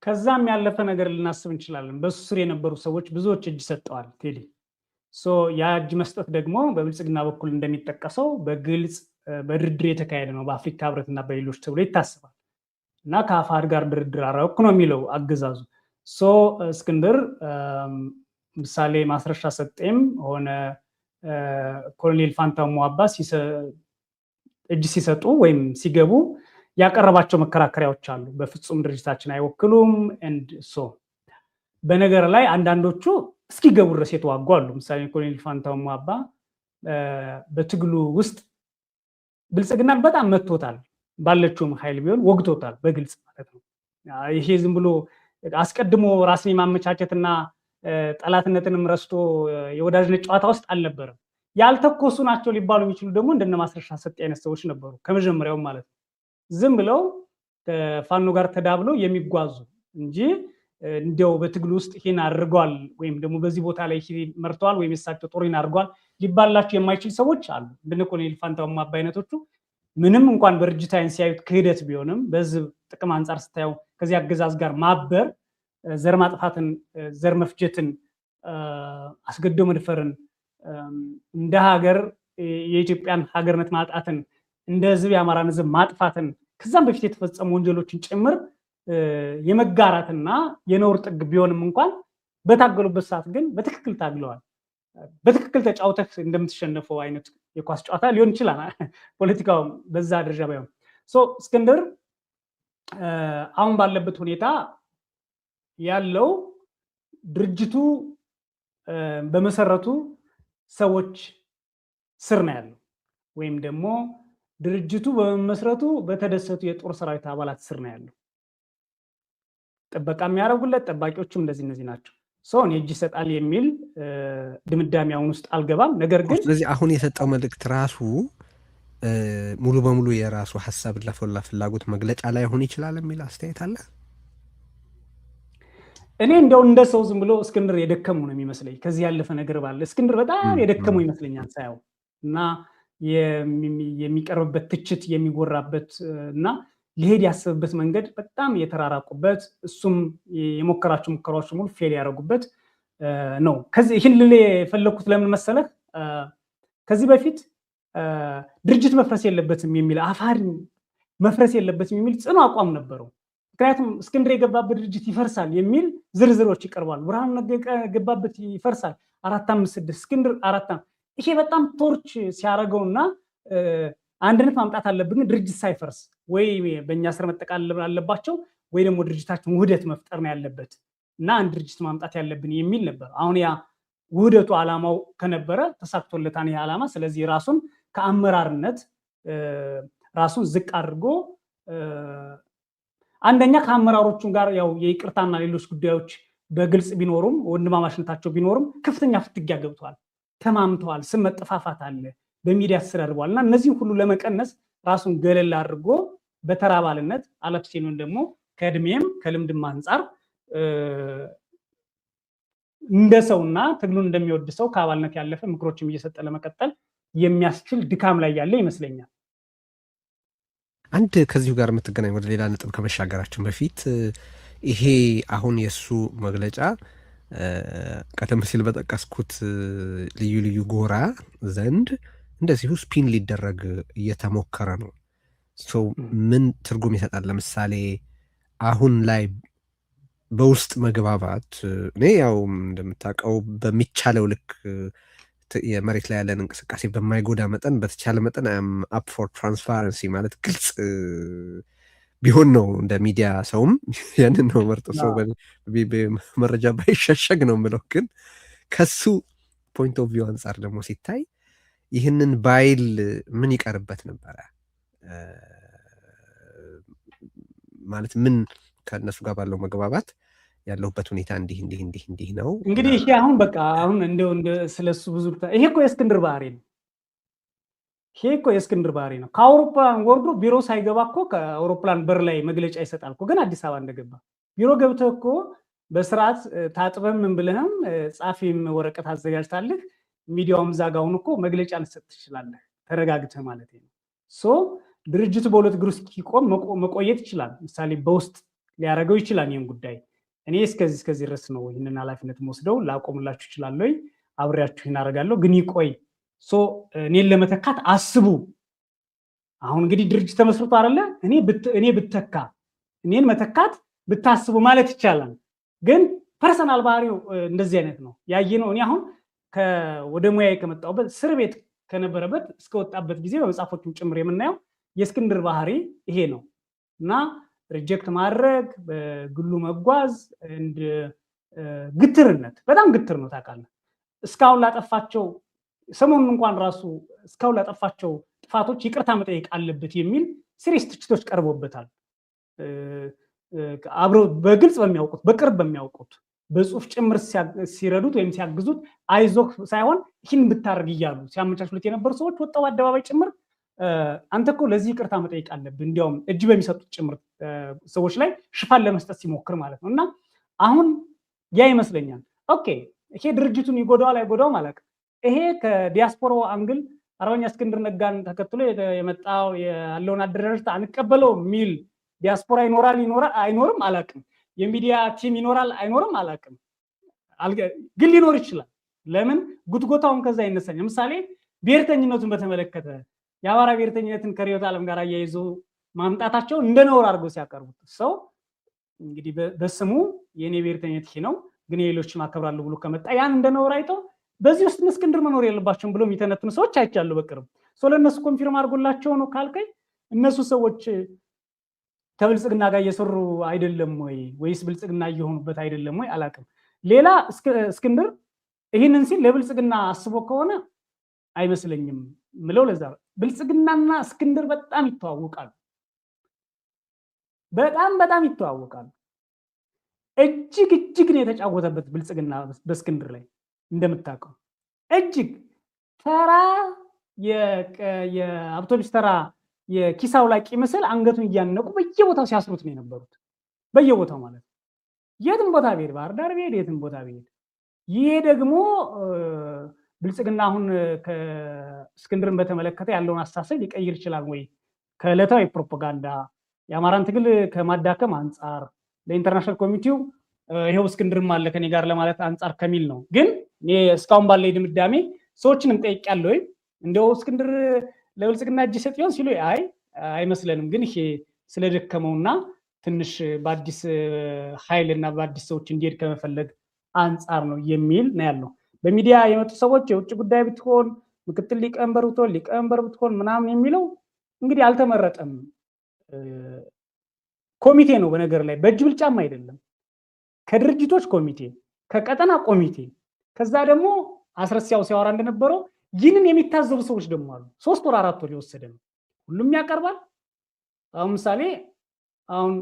ከዛም ያለፈ ነገር ልናስብ እንችላለን። በሱ ስር የነበሩ ሰዎች ብዙዎች እጅ ሰጠዋል ቴዲ። ያ እጅ መስጠት ደግሞ በብልጽግና በኩል እንደሚጠቀሰው በግልጽ በድርድር የተካሄደ ነው በአፍሪካ ህብረትና በሌሎች ተብሎ ይታሰባል። እና ከአፋድ ጋር ድርድር አረኩ ነው የሚለው አገዛዙ። እስክንድር ምሳሌ ማስረሻ ሰጤም ሆነ ኮሎኔል ፋንታሙ አባስ እጅ ሲሰጡ ወይም ሲገቡ ያቀረባቸው መከራከሪያዎች አሉ። በፍጹም ድርጅታችን አይወክሉም። በነገር ላይ አንዳንዶቹ እስኪገቡ ድረስ የተዋጉ አሉ። ምሳሌ ኮሎኔል ፋንታሙ አባ በትግሉ ውስጥ ብልጽግናን በጣም መጥቶታል። ባለችውም ኃይል ቢሆን ወግቶታል በግልጽ ማለት ነው። ይሄ ዝም ብሎ አስቀድሞ ራስን የማመቻቸትና ጠላትነትንም ረስቶ የወዳጅነት ጨዋታ ውስጥ አልነበረም። ያልተኮሱ ናቸው ሊባሉ የሚችሉ ደግሞ እንደነ ማስረሻ ሰጤ አይነት ሰዎች ነበሩ ከመጀመሪያው ማለት ነው። ዝም ብለው ከፋኖ ጋር ተዳብለው የሚጓዙ እንጂ እንዲያው በትግሉ ውስጥ ይሄን አድርጓል ወይም ደግሞ በዚህ ቦታ ላይ መርተዋል ወይም የሳቸው ጦርን አድርጓል ሊባላቸው የማይችል ሰዎች አሉ። እንደነ ኮሎኔል ፋንታሙ አባ አይነቶቹ ምንም እንኳን በድርጅት አይን ሲያዩት ክህደት ቢሆንም በህዝብ ጥቅም አንጻር ስታየው ከዚህ አገዛዝ ጋር ማበር ዘር ማጥፋትን፣ ዘር መፍጀትን፣ አስገድዶ መድፈርን፣ እንደ ሀገር የኢትዮጵያን ሀገርነት ማጣትን፣ እንደ ህዝብ የአማራን ህዝብ ማጥፋትን ከዛም በፊት የተፈጸሙ ወንጀሎችን ጭምር የመጋራትና የነውር ጥግ ቢሆንም እንኳን በታገሉበት ሰዓት ግን በትክክል ታግለዋል። በትክክል ተጫውተህ እንደምትሸነፈው አይነት የኳስ ጨዋታ ሊሆን ይችላል። ፖለቲካው በዛ ደረጃ ባይሆን እስክንድር አሁን ባለበት ሁኔታ ያለው ድርጅቱ በመሰረቱ ሰዎች ስር ነው ያለው ወይም ደግሞ ድርጅቱ በመመስረቱ በተደሰቱ የጦር ሰራዊት አባላት ስር ነው ያለው። ጥበቃ የሚያደርጉለት ጠባቂዎችም እነዚህ ናቸው። እኔ እጅ ይሰጣል የሚል ድምዳሜ አሁን ውስጥ አልገባም። ነገር ግን
ስለዚህ አሁን የሰጠው መልእክት ራሱ ሙሉ በሙሉ የራሱ ሀሳብ ፍላጎት መግለጫ ላይ ሆን ይችላል የሚል አስተያየት አለ።
እኔ እንደው እንደ ሰው ዝም ብሎ እስክንድር የደከሙ ነው የሚመስለኝ። ከዚህ ያለፈ ነገር ባለ እስክንድር በጣም የደከመው ይመስለኛል ሳየው እና የሚቀርብበት ትችት የሚጎራበት እና ሊሄድ ያሰበበት መንገድ በጣም የተራራቁበት እሱም የሞከራቸው ሙከራዎች ሙሉ ፌል ያደረጉበት ነው። ይህን ልል የፈለኩት ለምን መሰለህ? ከዚህ በፊት ድርጅት መፍረስ የለበትም የሚል አፋድ መፍረስ የለበትም የሚል ጽኑ አቋም ነበረው። ምክንያቱም እስክንድር የገባበት ድርጅት ይፈርሳል የሚል ዝርዝሮች ይቀርባሉ። ብርሃኑ ነጋ የገባበት ይፈርሳል 4፣ 5፣ 6 እስክንድር 4። ይሄ በጣም ቶርች ሲያደርገውና አንድነት ማምጣት አለብን ድርጅት ሳይፈርስ ወይ በእኛ ስር መጠቃለል አለባቸው ወይ ደግሞ ድርጅታችን ውህደት መፍጠር ነው ያለበት እና አንድ ድርጅት ማምጣት ያለብን የሚል ነበር። አሁን ያ ውህደቱ ዓላማው ከነበረ ተሳክቶለታል ይሄ ዓላማ። ስለዚህ ራሱን ከአመራርነት ራሱን ዝቅ አድርጎ አንደኛ ከአመራሮቹም ጋር ያው የይቅርታና ሌሎች ጉዳዮች በግልጽ ቢኖሩም ወንድማማችነታቸው ቢኖርም ከፍተኛ ፍትጊያ ገብተዋል፣ ተማምተዋል፣ ስም መጠፋፋት አለ፣ በሚዲያ ተሰዳድበዋል። እና እነዚህን ሁሉ ለመቀነስ ራሱን ገለል አድርጎ በተራ አባልነት አለፍ ሲሉን ደግሞ ከእድሜም ከልምድም አንጻር እንደ ሰውና ትግሉን እንደሚወድ ሰው ከአባልነት ያለፈ ምክሮችም እየሰጠ ለመቀጠል የሚያስችል ድካም ላይ ያለ ይመስለኛል።
አንድ ከዚሁ ጋር የምትገናኝ ወደ ሌላ ነጥብ ከመሻገራችን በፊት ይሄ አሁን የእሱ መግለጫ ቀደም ሲል በጠቀስኩት ልዩ ልዩ ጎራ ዘንድ እንደዚሁ ስፒን ሊደረግ እየተሞከረ ነው። ምን ትርጉም ይሰጣል? ለምሳሌ አሁን ላይ በውስጥ መግባባት እኔ ያው እንደምታውቀው በሚቻለው ልክ የመሬት ላይ ያለን እንቅስቃሴ በማይጎዳ መጠን በተቻለ መጠን አፕ ፎር ትራንስፓረንሲ ማለት ግልጽ ቢሆን ነው። እንደ ሚዲያ ሰውም ያንን ነው መርጦ ሰው መረጃ ባይሸሸግ ነው የምለው። ግን ከሱ ፖይንት ኦፍ ቪው አንጻር ደግሞ ሲታይ ይህንን ባይል ምን ይቀርበት ነበረ ማለት ምን ከእነሱ ጋር ባለው መግባባት ያለሁበት ሁኔታ እንዲህ ነው።
እንግዲህ ይሄ አሁን በቃ አሁን እንደው ስለሱ ብዙ ይሄ እኮ የእስክንድር ባህሪ ነው። ይሄ እኮ የእስክንድር ባህሪ ነው። ከአውሮፕላን ወርዶ ቢሮ ሳይገባ እኮ ከአውሮፕላን በር ላይ መግለጫ ይሰጣል እኮ። ግን አዲስ አበባ እንደገባ ቢሮ ገብተህ እኮ በስርዓት ታጥበም ምን ብለህም ጻፊም ወረቀት አዘጋጅታለህ ሚዲያውም ዛጋውን እኮ መግለጫ ልትሰጥ ትችላለህ፣ ተረጋግተህ ማለት ነው። ድርጅቱ በሁለት እግሩ እስኪቆም መቆየት ይችላል። ምሳሌ በውስጥ ሊያደርገው ይችላል። ይህን ጉዳይ እኔ እስከዚህ ድረስ ነው ይህንን ኃላፊነት ወስደው ላቆምላችሁ ይችላለሁ፣ አብሬያችሁ እናደርጋለሁ፣ ግን ይቆይ እኔን ለመተካት አስቡ። አሁን እንግዲህ ድርጅት ተመስርቶ አይደለ እኔ ብተካ እኔን መተካት ብታስቡ ማለት ይቻላል። ግን ፐርሰናል ባህሪው እንደዚህ አይነት ነው ያየነው። እኔ አሁን ወደ ሙያዬ ከመጣሁበት እስር ቤት ከነበረበት እስከወጣበት ጊዜ በመጽሐፎቹም ጭምር የምናየው የእስክንድር ባህሪ ይሄ ነው እና ሪጀክት ማድረግ፣ በግሉ መጓዝ፣ ግትርነት፣ በጣም ግትር ነው ታውቃለህ። እስካሁን ላጠፋቸው ሰሞኑን እንኳን ራሱ እስካሁን ላጠፋቸው ጥፋቶች ይቅርታ መጠየቅ አለበት የሚል ሲሪየስ ትችቶች ቀርቦበታል። አብረው በግልጽ በሚያውቁት በቅርብ በሚያውቁት በጽሁፍ ጭምር ሲረዱት ወይም ሲያግዙት አይዞህ ሳይሆን ይህን ብታደርግ እያሉ ሲያመቻቹለት የነበሩ ሰዎች ወጣው አደባባይ ጭምር አንተ እኮ ለዚህ ይቅርታ መጠየቅ አለብህ፣ እንዲያውም እጅ በሚሰጡት ጭምር ሰዎች ላይ ሽፋን ለመስጠት ሲሞክር ማለት ነው። እና አሁን ያ ይመስለኛል ኦኬ ይሄ ድርጅቱን ይጎዳዋል አይጎዳውም አላውቅም። ይሄ ከዲያስፖራው አንግል አርበኛ እስክንድር ነጋን ተከትሎ የመጣው ያለውን አደረጃጀት አንቀበለው የሚል ዲያስፖራ ይኖራል አይኖርም አላውቅም። የሚዲያ ቲም ይኖራል አይኖርም አላውቅም። ግን ሊኖር ይችላል። ለምን ጉትጎታውን ከዛ ይነሳል። ለምሳሌ ብሔርተኝነቱን በተመለከተ የአማራ ብሔርተኝነትን ከርዕዮተ ዓለም ጋር አያይዞ ማምጣታቸው እንደ ነውር አድርገው ሲያቀርቡት ሰው እንግዲህ በስሙ የኔ ብሔርተኝነት ይሄ ነው ግን የሌሎችም አከብራለሁ ብሎ ከመጣ ያን እንደ ነውር አይተው በዚህ ውስጥ እስክንድር መኖር የለባቸውም ብሎ የሚተነትኑ ሰዎች አይቻሉ በቅርብ። ለእነሱ ኮንፊርም አድርጎላቸው ነው ካልከኝ እነሱ ሰዎች ከብልጽግና ጋር እየሰሩ አይደለም ወይስ ብልጽግና እየሆኑበት አይደለም ወይ አላውቅም። ሌላ እስክንድር ይህንን ሲል ለብልጽግና አስቦ ከሆነ አይመስለኝም ምለው። ለዛ ብልጽግናና እስክንድር በጣም ይተዋወቃሉ፣ በጣም ይተዋወቃሉ። እጅግ ነው የተጫወተበት ብልጽግና በእስክንድር ላይ እንደምታውቀው እጅግ ተራ የአውቶቡስ ተራ የኪስ አውላቂ ምስል አንገቱን እያነቁ በየቦታው ሲያስሩት ነው የነበሩት። በየቦታው ማለት የትም ቦታ ብሄድ፣ ባህር ዳር ብሄድ፣ የትም ቦታ ብሄድ። ይሄ ደግሞ ብልጽግና አሁን ከእስክንድርን በተመለከተ ያለውን አስተሳሰብ ሊቀይር ይችላል ወይ ከዕለታዊ ፕሮፓጋንዳ የአማራን ትግል ከማዳከም አንጻር ለኢንተርናሽናል ኮሚኒቲው ይሄው እስክንድርም አለ ከኔ ጋር ለማለት አንጻር ከሚል ነው። ግን እኔ እስካሁን ባለ ድምዳሜ ሰዎችንም ጠይቄያለሁ። እንደው እስክንድር ለብልጽግና እጅ ሰጥ ይሆን ሲሉ አይመስለንም። ግን ይሄ ስለደከመውና ትንሽ በአዲስ ኃይልና በአዲስ ሰዎች እንዲሄድ ከመፈለግ አንጻር ነው የሚል ነው ያለው። በሚዲያ የመጡ ሰዎች የውጭ ጉዳይ ብትሆን ምክትል ሊቀመንበር ብትሆን ምናምን የሚለው እንግዲህ አልተመረጠም። ኮሚቴ ነው በነገር ላይ በእጅ ብልጫም አይደለም። ከድርጅቶች ኮሚቴ፣ ከቀጠና ኮሚቴ፣ ከዛ ደግሞ አስረሲያው ሲያወራ እንደነበረው ይህንን የሚታዘቡ ሰዎች ደግሞ አሉ። 3 ወር 4 ወር የወሰደ ነው። ሁሉም ያቀርባል። አሁን ምሳሌ አሁን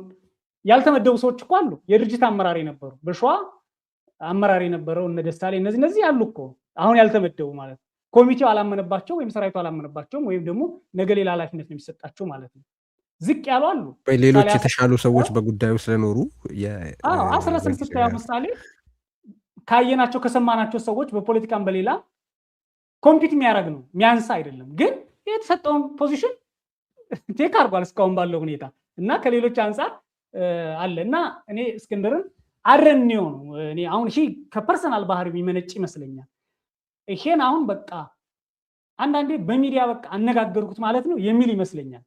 ያልተመደቡ ሰዎች እኮ አሉ። የድርጅት አመራር የነበሩ በሸዋ አመራር የነበረው እነ ደስታሌ እነዚህ ያሉ እኮ አሁን ያልተመደቡ ማለት ነው። ኮሚቴው አላመነባቸው ወይም ሰራዊቱ አላመነባቸውም ወይም ደግሞ ነገ ሌላ ኃላፊነት ነው የሚሰጣቸው ማለት ነው። ዝቅ ያሉ አሉ።
ሌሎች የተሻሉ ሰዎች በጉዳዩ ስለኖሩ
አስረስን ስታየው ምሳሌ ካየናቸው ከሰማናቸው ሰዎች በፖለቲካም በሌላ ኮምፒት የሚያደርግ ነው፣ የሚያንሳ አይደለም። ግን የተሰጠውን ፖዚሽን ቴክ አድርጓል እስካሁን ባለው ሁኔታ እና ከሌሎች አንጻር አለ እና እኔ እስክንድርን አረኔው ነው እኔ አሁን ይሄ ከፐርሰናል ባህሪ የሚመነጭ ይመስለኛል። ይሄን አሁን በቃ አንዳንዴ በሚዲያ በቃ አነጋገርኩት ማለት ነው የሚል ይመስለኛል።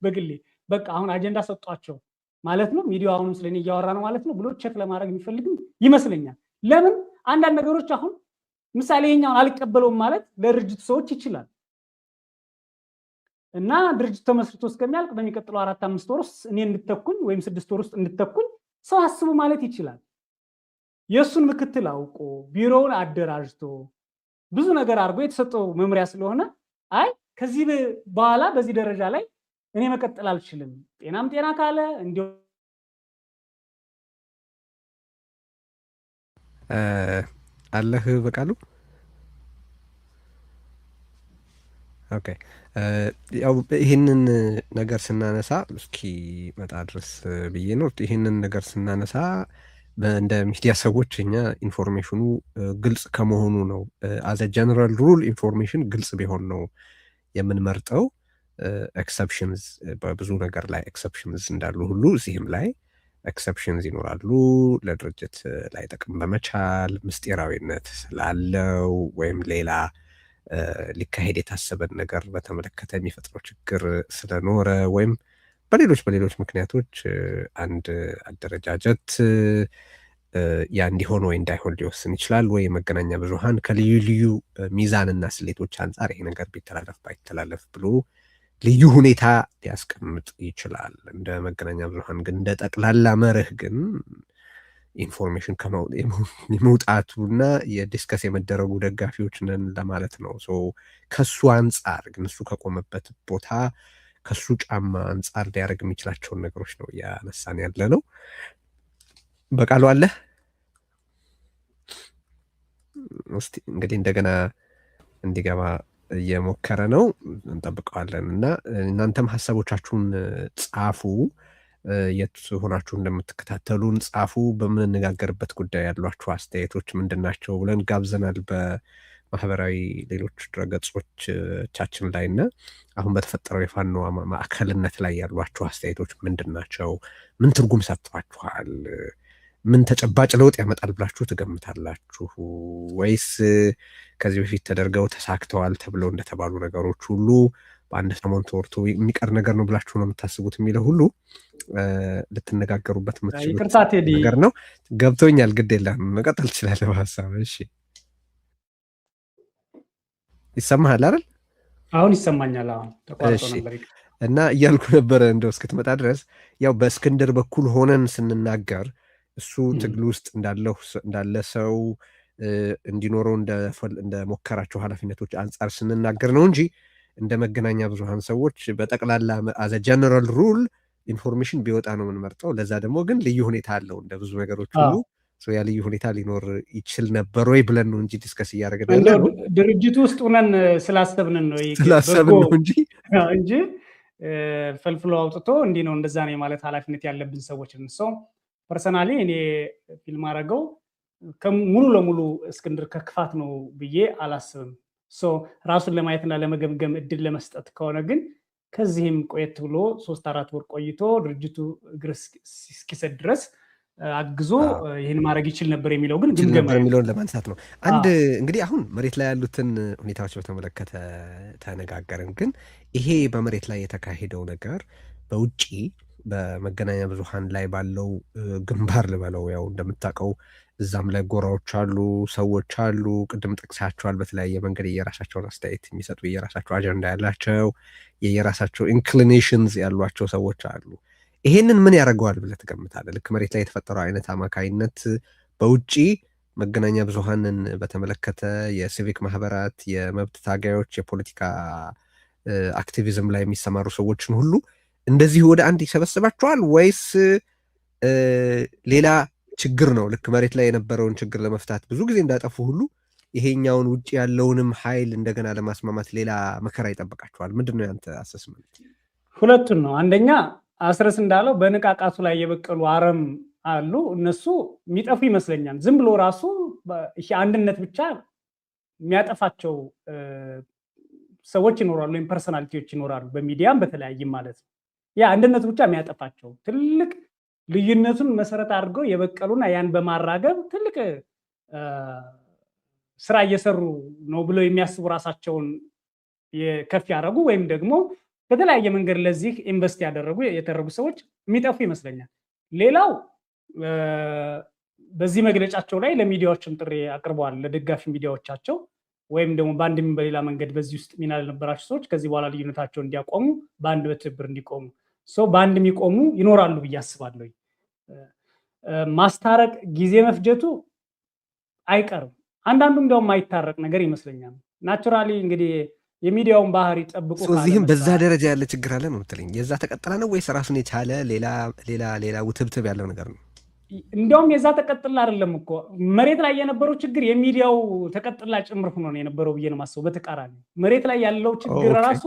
በግሌ በቃ አሁን አጀንዳ ሰጧቸው ማለት ነው፣ ሚዲያው አሁንም ስለኔ እያወራ ነው ማለት ነው ብሎ ቼክ ለማድረግ የሚፈልግ ይመስለኛል። ለምን አንዳንድ ነገሮች አሁን ምሳሌ ይሄኛውን አልቀበለውም ማለት ለድርጅቱ ሰዎች ይችላል እና ድርጅቱ ተመስርቶ እስከሚያልቅ በሚቀጥለው 4-5 ወር ውስጥ እኔ እንድተኩኝ ወይም 6 ወር ውስጥ እንድተኩኝ ሰው አስቡ ማለት ይችላል። የእሱን ምክትል አውቆ ቢሮውን አደራጅቶ ብዙ ነገር አድርጎ የተሰጠው መምሪያ ስለሆነ አይ ከዚህ በኋላ በዚህ ደረጃ ላይ እኔ መቀጠል አልችልም፣ ጤናም ጤና ካለ እንዲሁ
አለህ በቃሉ። ኦኬ ያው ይህንን ነገር ስናነሳ እስኪ መጣ ድረስ ብዬ ነው። ይህንን ነገር ስናነሳ እንደ ሚዲያ ሰዎች እኛ ኢንፎርሜሽኑ ግልጽ ከመሆኑ ነው። አዘ ጀነራል ሩል ኢንፎርሜሽን ግልጽ ቢሆን ነው የምንመርጠው። ኤክሰፕሽንስ በብዙ ነገር ላይ ኤክሰፕሽንስ እንዳሉ ሁሉ እዚህም ላይ ኤክሰፕሽንስ ይኖራሉ። ለድርጅት ላይ ጥቅም በመቻል ምስጢራዊነት ስላለው ወይም ሌላ ሊካሄድ የታሰበን ነገር በተመለከተ የሚፈጥረው ችግር ስለኖረ ወይም በሌሎች ምክንያቶች አንድ አደረጃጀት ያ እንዲሆን ወይ እንዳይሆን ሊወስን ይችላል። ወይ መገናኛ ብዙሃን ከልዩ ልዩ ሚዛንና ስሌቶች አንጻር ይሄ ነገር ቢተላለፍ ባይተላለፍ ብሎ ልዩ ሁኔታ ሊያስቀምጥ ይችላል። እንደ መገናኛ ብዙሃን ግን እንደ ጠቅላላ መርህ ግን ኢንፎርሜሽን የመውጣቱና የዲስከስ የመደረጉ ደጋፊዎች ነን ለማለት ነው። ከሱ አንጻር ግን እሱ ከቆመበት ቦታ ከሱ ጫማ አንጻር ሊያደርግ የሚችላቸውን ነገሮች ነው እያነሳን ያለ ነው። በቃሉ አለ እስቲ እንግዲህ እንደገና እንዲገባ እየሞከረ ነው፣ እንጠብቀዋለን እና እናንተም ሀሳቦቻችሁን ጻፉ። የት ሆናችሁ እንደምትከታተሉን ጻፉ። በምንነጋገርበት ጉዳይ ያሏችሁ አስተያየቶች ምንድን ናቸው ብለን ጋብዘናል በማህበራዊ ሌሎች ድረገጾቻችን ላይ እና አሁን በተፈጠረው የፋኖ ማዕከልነት ላይ ያሏችሁ አስተያየቶች ምንድን ናቸው? ምን ትርጉም ሰጥቷችኋል? ምን ተጨባጭ ለውጥ ያመጣል ብላችሁ ትገምታላችሁ? ወይስ ከዚህ በፊት ተደርገው ተሳክተዋል ተብለው እንደተባሉ ነገሮች ሁሉ በአንድ ሰሞን ተወርቶ የሚቀር ነገር ነው ብላችሁ ነው የምታስቡት? የሚለው ሁሉ ልትነጋገሩበት የምትችሉት ነገር ነው። ገብቶኛል። ግድ የለም መቀጠል ትችላለህ በሀሳብ። እሺ ይሰማሃል አይደል?
አሁን ይሰማኛል። አሁን ተቋርጦ ነበር
እና እያልኩ ነበረ እንደው እስክትመጣ ድረስ ያው በእስክንድር በኩል ሆነን ስንናገር እሱ ትግል ውስጥ እንዳለ ሰው እንዲኖረው እንደሞከራቸው ኃላፊነቶች አንጻር ስንናገር ነው እንጂ እንደ መገናኛ ብዙሃን ሰዎች በጠቅላላ አዘ ጀነራል ሩል ኢንፎርሜሽን ቢወጣ ነው የምንመርጠው። ለዛ ደግሞ ግን ልዩ ሁኔታ አለው እንደ ብዙ ነገሮች ሁሉ ያ ልዩ ሁኔታ ሊኖር ይችል ነበር ወይ ብለን ነው እንጂ ዲስከስ እያደረግን ያለ ነው።
ድርጅቱ ውስጥ ሆነን ስላሰብን ነው እንጂ ፈልፍሎ አውጥቶ እንዲህ ነው እንደዛ ነው የማለት ኃላፊነት ያለብን ሰዎች ሰው ፐርሰናሊ እኔ ፊልም አደረገው ሙሉ ለሙሉ እስክንድር ከክፋት ነው ብዬ አላስብም። ራሱን ለማየትና ለመገምገም እድል ለመስጠት ከሆነ ግን ከዚህም ቆየት ብሎ 3-4 ወር ቆይቶ ድርጅቱ እግር እስኪሰድ ድረስ አግዞ ይህን ማድረግ ይችል ነበር የሚለው ግን ግምገማ
የሚለውን ለማንሳት ነው። አንድ እንግዲህ አሁን መሬት ላይ ያሉትን ሁኔታዎች በተመለከተ ተነጋገርን። ግን ይሄ በመሬት ላይ የተካሄደው ነገር በውጪ በመገናኛ ብዙሃን ላይ ባለው ግንባር ልበለው፣ ያው እንደምታውቀው እዛም ላይ ጎራዎች አሉ፣ ሰዎች አሉ። ቅድም ጠቅሳቸዋል። በተለያየ መንገድ የየራሳቸውን አስተያየት የሚሰጡ የየራሳቸው አጀንዳ ያላቸው የየራሳቸው ኢንክሊኔሽንስ ያሏቸው ሰዎች አሉ። ይሄንን ምን ያደርገዋል ብለህ ትገምታለህ? ልክ መሬት ላይ የተፈጠረው አይነት አማካይነት በውጪ መገናኛ ብዙሃንን በተመለከተ የሲቪክ ማህበራት፣ የመብት ታጋዮች፣ የፖለቲካ አክቲቪዝም ላይ የሚሰማሩ ሰዎችን ሁሉ እንደዚህ ወደ አንድ ይሰበስባቸዋል ወይስ ሌላ ችግር ነው? ልክ መሬት ላይ የነበረውን ችግር ለመፍታት ብዙ ጊዜ እንዳጠፉ ሁሉ ይሄኛውን ውጭ ያለውንም ኃይል እንደገና ለማስማማት ሌላ መከራ ይጠብቃቸዋል? ምንድን ነው ያንተ አሰስመንት?
ሁለቱን ነው። አንደኛ አስረስ እንዳለው በንቃቃቱ ላይ የበቀሉ አረም አሉ። እነሱ የሚጠፉ ይመስለኛል። ዝም ብሎ ራሱ አንድነት ብቻ የሚያጠፋቸው ሰዎች ይኖራሉ፣ ወይም ፐርሰናሊቲዎች ይኖራሉ፣ በሚዲያም በተለያይም ማለት ነው። ያ አንድነቱ ብቻ የሚያጠፋቸው ትልቅ ልዩነቱን መሰረት አድርገው የበቀሉና ያን በማራገብ ትልቅ ስራ እየሰሩ ነው ብለው የሚያስቡ ራሳቸውን ከፍ ያደረጉ ወይም ደግሞ በተለያየ መንገድ ለዚህ ኢንቨስት የተደረጉ ሰዎች የሚጠፉ ይመስለኛል። ሌላው በዚህ መግለጫቸው ላይ ለሚዲያዎችም ጥሪ አቅርበዋል፣ ለደጋፊ ሚዲያዎቻቸው ወይም ደግሞ በአንድም በሌላ መንገድ በዚህ ውስጥ ሚና ለነበራቸው ሰዎች ከዚህ በኋላ ልዩነታቸውን እንዲያቆሙ፣ በአንድ በትብብር እንዲቆሙ፣ በአንድ የሚቆሙ ይኖራሉ ብዬ አስባለሁ። ማስታረቅ ጊዜ መፍጀቱ አይቀርም። አንዳንዱ እንዲያውም ማይታረቅ ነገር ይመስለኛል። ናቹራሊ እንግዲህ የሚዲያውን ባህሪ ጠብቆ
እዚህም በዛ ደረጃ ያለ ችግር አለ ነው የምትለኝ? የዛ ተቀጥላ ነው ወይስ ራሱን የቻለ ሌላ ውትብትብ ያለው ነገር ነው?
እንዲያውም የዛ ተቀጥላ አይደለም እኮ መሬት ላይ የነበረው ችግር የሚዲያው ተቀጥላ ጭምር ሆኖ ነው የነበረው ብዬ ነው የማስበው። በተቃራኒ መሬት ላይ ያለው ችግር ራሱ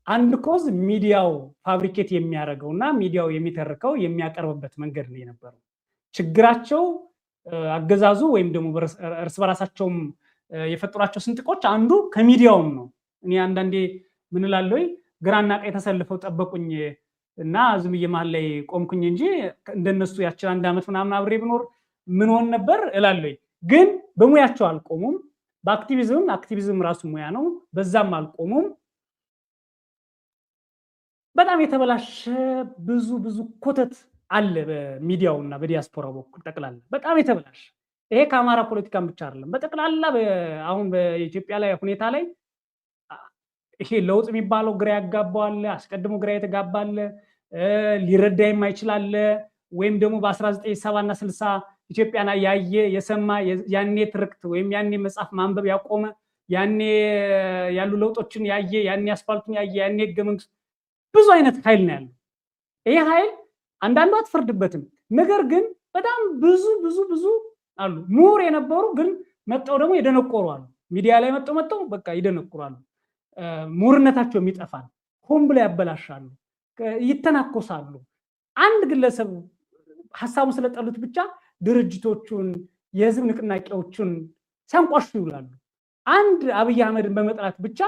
አንድ ኮዝ ሚዲያው ፋብሪኬት የሚያደርገው እና ሚዲያው የሚተርከው የሚያቀርብበት መንገድ ነው የነበረው። ችግራቸው አገዛዙ ወይም ደግሞ እርስ በራሳቸውም የፈጠሯቸው ስንጥቆች አንዱ ከሚዲያውም ነው። እኔ አንዳንዴ ምን እላለሁ፣ ግራና ቀኝ ተሰልፈው ጠበቁኝ እና ዝም ብዬ መሀል ላይ ቆምኩኝ እንጂ እንደነሱ ያችን 1 ዓመት ምናምን አብሬ ብኖር ምን ሆን ነበር እላለሁ። ግን በሙያቸው አልቆሙም። አክቲቪዝም ራሱ ሙያ ነው፣ በዛም አልቆሙም። በጣም የተበላሸ ብዙ ኮተት አለ በሚዲያው እና በዲያስፖራው በኩል ጠቅላላ በጣም የተበላሸ። ይሄ ከአማራ ፖለቲካም ብቻ አይደለም፣ በጠቅላላ አሁን በኢትዮጵያ ላይ ሁኔታ ላይ ይሄ ለውጥ የሚባለው ግራ ያጋባዋል፣ አስቀድሞ ግራ የተጋባለ ሊረዳ የማይችላል፣ ወይም ደግሞ በ1970 እና 60 ኢትዮጵያና ያየ የሰማ ያኔ ትርክት ወይም ያኔ መጽሐፍ ማንበብ ያቆመ ያኔ ያሉ ለውጦችን ያየ ያኔ አስፋልቱን ያየ ያኔ ህገ መንግስት ብዙ አይነት ኃይል ነው ያለው። ይሄ ኃይል አንዳንዱ አትፈርድበትም፣ ነገር ግን በጣም ብዙ አሉ። ምሁር የነበሩ ግን መጣው ደግሞ የደነቆሩ አሉ። ሚዲያ ላይ መጣው በቃ ይደነቁራሉ። ምሁርነታቸው የሚጠፋል፣ ሆን ብለው ያበላሻሉ፣ ይተናኮሳሉ። አንድ ግለሰብ ሀሳቡን ስለጠሉት ብቻ ድርጅቶቹን የህዝብ ንቅናቄዎቹን ሲያንቋሹ ይውላሉ። አንድ አብይ አህመድን በመጥላት ብቻ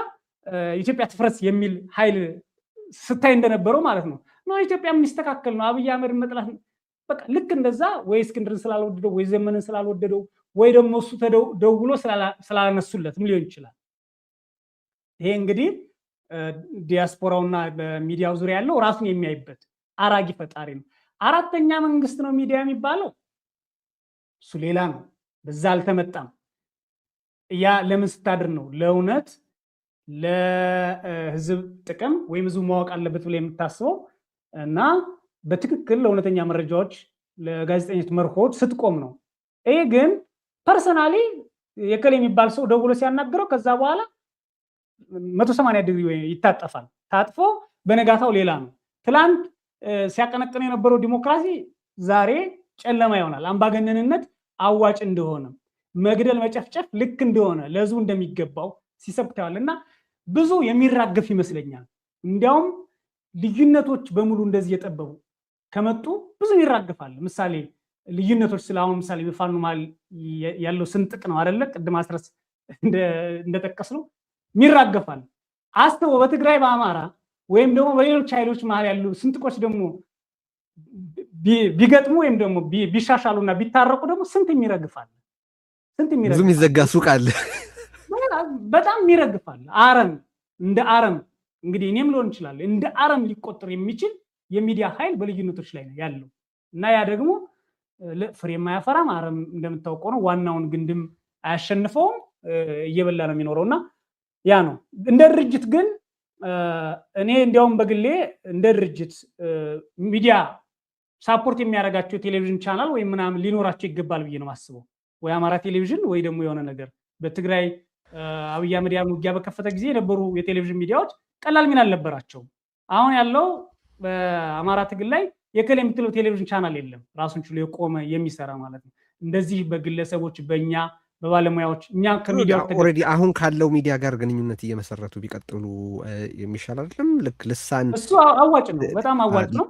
ኢትዮጵያ ትፍረስ የሚል ኃይል ስታይ እንደነበረው ማለት ነው። ኢትዮጵያ የሚስተካከል ነው አብይ አህመድን መጥላት በቃ ልክ እንደዛ። ወይ እስክንድርን ስላልወደደው ወይ ዘመንን ስላልወደደው ወይ ደግሞ እሱ ተደውሎ ስላላነሱለትም ሊሆን ይችላል። ይሄ እንግዲህ ዲያስፖራውና በሚዲያው ዙሪያ ያለው ራሱን የሚያይበት አራጊ ፈጣሪ ነው። አራተኛ መንግስት ነው ሚዲያ የሚባለው፣ እሱ ሌላ ነው። በዛ አልተመጣም። ያ ለምን ስታድር ነው ለእውነት ለህዝብ ጥቅም ወይም ህዝቡ ማወቅ አለበት ብለ የምታስበው እና በትክክል ለእውነተኛ መረጃዎች ለጋዜጠኞች መርሆች ስትቆም ነው። ይሄ ግን ፐርሰናሊ የከሌ የሚባል ሰው ደውሎ ሲያናገረው ከዛ በኋላ 180 ዲግሪ ይታጠፋል። ታጥፎ በነጋታው ሌላ ነው። ትላንት ሲያቀነቅን የነበረው ዲሞክራሲ ዛሬ ጨለማ ይሆናል። አምባገነንነት አዋጭ እንደሆነ፣ መግደል መጨፍጨፍ ልክ እንደሆነ ለህዝቡ እንደሚገባው ሲሰብከዋል እና ብዙ የሚራገፍ ይመስለኛል። እንዲያውም ልዩነቶች በሙሉ እንደዚህ የጠበቡ ከመጡ ብዙ ይራገፋል። ምሳሌ ልዩነቶች ስለአሁን ምሳሌ በፋኖ መሀል ያለው ስንጥቅ ነው አይደለ? ቅድም አስረስ እንደጠቀስነው ይራገፋል። አስተው በትግራይ በአማራ ወይም ደግሞ በሌሎች ኃይሎች መሀል ያሉ ስንጥቆች ደግሞ ቢገጥሙ ወይም ደግሞ ቢሻሻሉና ቢታረቁ ደግሞ ስንት የሚረግፋል። ብዙ
የሚዘጋ ሱቅ አለ።
በጣም ይረግፋል። አረም እንደ አረም እንግዲህ እኔም ሊሆን ይችላል እንደ አረም ሊቆጠር የሚችል የሚዲያ ኃይል በልዩነቶች ላይ ነው ያለው እና ያ ደግሞ ፍሬ የማያፈራም አረም እንደምታውቀው ነው። ዋናውን ግንድም አያሸንፈውም፣ እየበላ ነው የሚኖረውና ያ ነው። እንደ ድርጅት ግን እኔ እንዲያውም በግሌ እንደ ድርጅት ሚዲያ ሳፖርት የሚያደርጋቸው ቴሌቪዥን ቻናል ወይም ምናምን ሊኖራቸው ይገባል ብዬ ነው የማስበው። ወይ አማራ ቴሌቪዥን ወይ ደግሞ የሆነ ነገር በትግራይ አብይ አህመድ ውጊያ በከፈተ ጊዜ የነበሩ የቴሌቪዥን ሚዲያዎች ቀላል ሚና አልነበራቸውም። አሁን ያለው በአማራ ትግል ላይ የከለ የምትለው ቴሌቪዥን ቻናል የለም፣ ራሱን ችሎ የቆመ የሚሰራ ማለት ነው። እንደዚህ በግለሰቦች በእኛ በባለሙያዎች እኛ ከሚዲያው
ኦልሬዲ አሁን ካለው ሚዲያ ጋር ግንኙነት እየመሰረቱ ቢቀጥሉ የሚሻል አይደለም? ልክ ልሳን
እሱ አዋጭ ነው፣ በጣም አዋጭ ነው።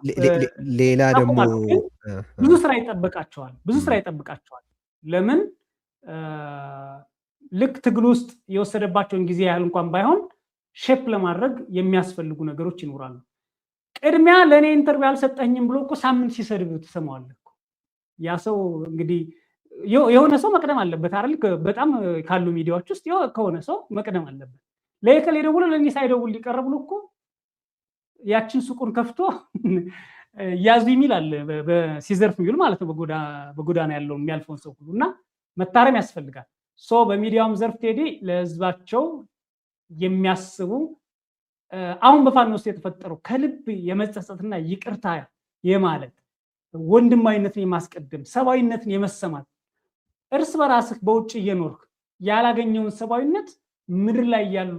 ሌላ ደግሞ
ብዙ ስራ ይጠብቃቸዋል፣ ብዙ ስራ ይጠብቃቸዋል። ለምን ልክ ትግል ውስጥ የወሰደባቸውን ጊዜ ያህል እንኳን ባይሆን ሼፕ ለማድረግ የሚያስፈልጉ ነገሮች ይኖራሉ። ቅድሚያ ለእኔ ኢንተርቪው አልሰጠኝም ብሎ እኮ ሳምንት ሲሰድብ ትሰማዋለህ። ያ ሰው እንግዲህ የሆነ ሰው መቅደም አለበት አይደል? በጣም ካሉ ሚዲያዎች ውስጥ ከሆነ ሰው መቅደም አለበት። ለየከሌ ደውሎ ለእኔ ሳይደውል ሊቀር ብሎ እኮ ያችን ሱቁን ከፍቶ ያዙ የሚል አለ፣ ሲዘርፍ የሚውል ማለት ነው። በጎዳና ያለውን የሚያልፈውን ሰው ሁሉ እና መታረም ያስፈልጋል። በሚዲያውም ዘርፍ ቴዲ ለህዝባቸው የሚያስቡ አሁን በፋኖ ውስጥ የተፈጠረው ከልብ የመጸጸትና ይቅርታ የማለት ወንድማዊነትን የማስቀደም ሰብአዊነትን የመሰማት እርስ በራስህ በውጭ እየኖርክ ያላገኘውን ሰብአዊነት ምድር ላይ ያሉ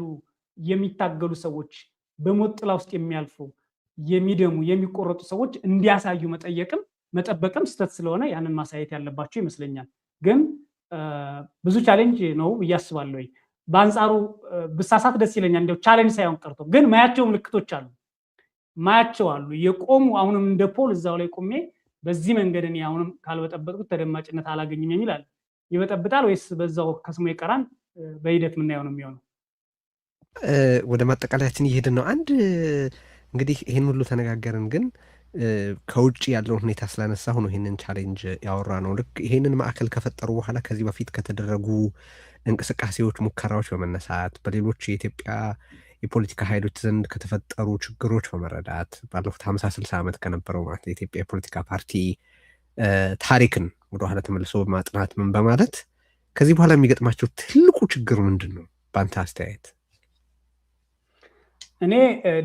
የሚታገሉ ሰዎች በሞት ጥላ ውስጥ የሚያልፉ የሚደሙ የሚቆረጡ ሰዎች እንዲያሳዩ መጠየቅም መጠበቅም ስተት ስለሆነ ያንን ማሳየት ያለባቸው ይመስለኛል። ግን ብዙ ቻሌንጅ ነው እያስባለሁ። በአንጻሩ ብሳሳት ደስ ይለኛል፣ እንደው ቻሌንጅ ሳይሆን ቀርቶ ግን ማያቸው ምልክቶች አሉ፣ ማያቸው አሉ የቆሙ አሁንም እንደ ፖል እዛው ላይ ቆሜ በዚህ መንገድ እኔ አሁንም ካልበጠበጥኩት ተደማጭነት አላገኝም የሚል አለ። ይበጠብጣል ወይስ በዛው ከስሙ ይቀራል? በሂደት የምናየው ነው የሚሆነው።
ወደ ማጠቃለያችን እየሄድን ነው። አንድ እንግዲህ ይህን ሁሉ ተነጋገርን፣ ግን ከውጭ ያለውን ሁኔታ ስላነሳ ሆኖ ይህንን ቻሌንጅ ያወራ ነው። ልክ ይህንን ማዕከል ከፈጠሩ በኋላ ከዚህ በፊት ከተደረጉ እንቅስቃሴዎች፣ ሙከራዎች በመነሳት በሌሎች የኢትዮጵያ የፖለቲካ ኃይሎች ዘንድ ከተፈጠሩ ችግሮች በመረዳት ባለፉት 50-60 ዓመት ከነበረው ማለት የኢትዮጵያ የፖለቲካ ፓርቲ ታሪክን ወደኋላ ተመልሶ በማጥናት ምን በማለት ከዚህ በኋላ የሚገጥማቸው ትልቁ ችግር ምንድን ነው በአንተ አስተያየት?
እኔ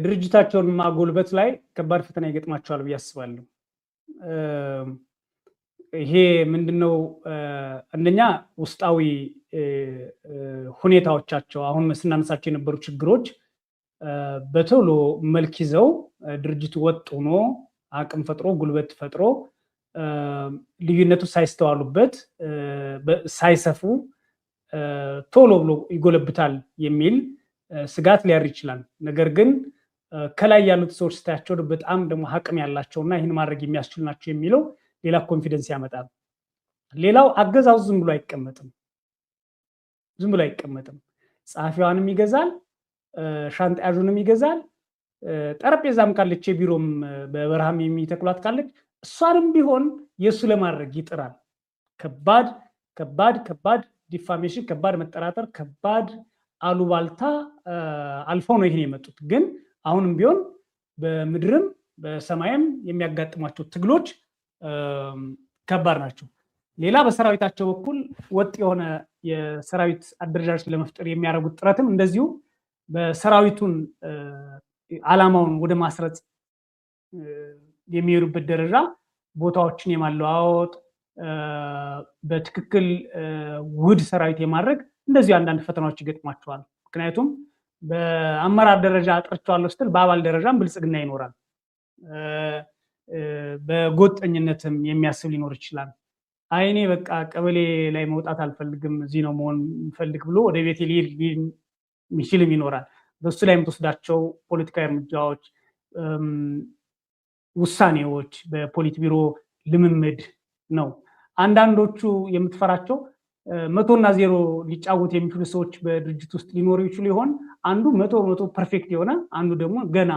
ድርጅታቸውን ማጎልበት ላይ ከባድ ፈተና ይገጥማቸዋል ብዬ አስባለሁ። ይሄ ምንድነው? አንደኛ ውስጣዊ ሁኔታዎቻቸው አሁን ስናነሳቸው የነበሩ ችግሮች በቶሎ መልክ ይዘው ድርጅቱ ወጥ ሆኖ አቅም ፈጥሮ ጉልበት ፈጥሮ ልዩነቱ ሳይስተዋሉበት ሳይሰፉ ቶሎ ብሎ ይጎለብታል የሚል ስጋት ሊያር ይችላል። ነገር ግን ከላይ ያሉት ሰዎች ስታያቸው በጣም ደግሞ አቅም ያላቸውና ይህን ማድረግ የሚያስችሉ ናቸው የሚለው ሌላ ኮንፊደንስ ያመጣል። ሌላው አገዛዙ ዝም ብሎ አይቀመጥም፣ ዝም ብሎ አይቀመጥም። ጸሐፊዋንም ይገዛል፣ ሻንጣ ያዡንም ይገዛል። ጠረጴዛም ካለች የቢሮም በበረሃም የሚተክሏት ካለች እሷንም ቢሆን የእሱ ለማድረግ ይጥራል። ከባድ ከባድ ከባድ ዲፋሜሽን፣ ከባድ መጠራጠር፣ ከባድ አሉባልታ አልፈው ነው ይህን የመጡት። ግን አሁንም ቢሆን በምድርም በሰማይም የሚያጋጥሟቸው ትግሎች ከባድ ናቸው። ሌላ በሰራዊታቸው በኩል ወጥ የሆነ የሰራዊት አደረጃጀት ለመፍጠር የሚያደርጉት ጥረትም እንደዚሁ በሰራዊቱን ዓላማውን ወደ ማስረጽ የሚሄዱበት ደረጃ ቦታዎችን የማለዋወጥ በትክክል ውህድ ሰራዊት የማድረግ እንደዚሁ አንዳንድ ፈተናዎች ይገጥሟቸዋል። ምክንያቱም በአመራር ደረጃ አጥርቸዋለሁ ስትል በአባል ደረጃም ብልጽግና ይኖራል። በጎጠኝነትም የሚያስብ ሊኖር ይችላል። አይኔ በቃ ቀበሌ ላይ መውጣት አልፈልግም፣ እዚህ ነው መሆን የምፈልግ ብሎ ወደ ቤት ሊሄድ የሚችልም ይኖራል። በሱ ላይ የምትወስዳቸው ፖለቲካዊ እርምጃዎች፣ ውሳኔዎች በፖሊት ቢሮ ልምምድ ነው። አንዳንዶቹ የምትፈራቸው 100 እና 0 ሊጫወት የሚችሉ ሰዎች በድርጅት ውስጥ ሊኖሩ ይችሉ ይሆን? አንዱ 100 ፐርፌክት የሆነ አንዱ ደግሞ ገና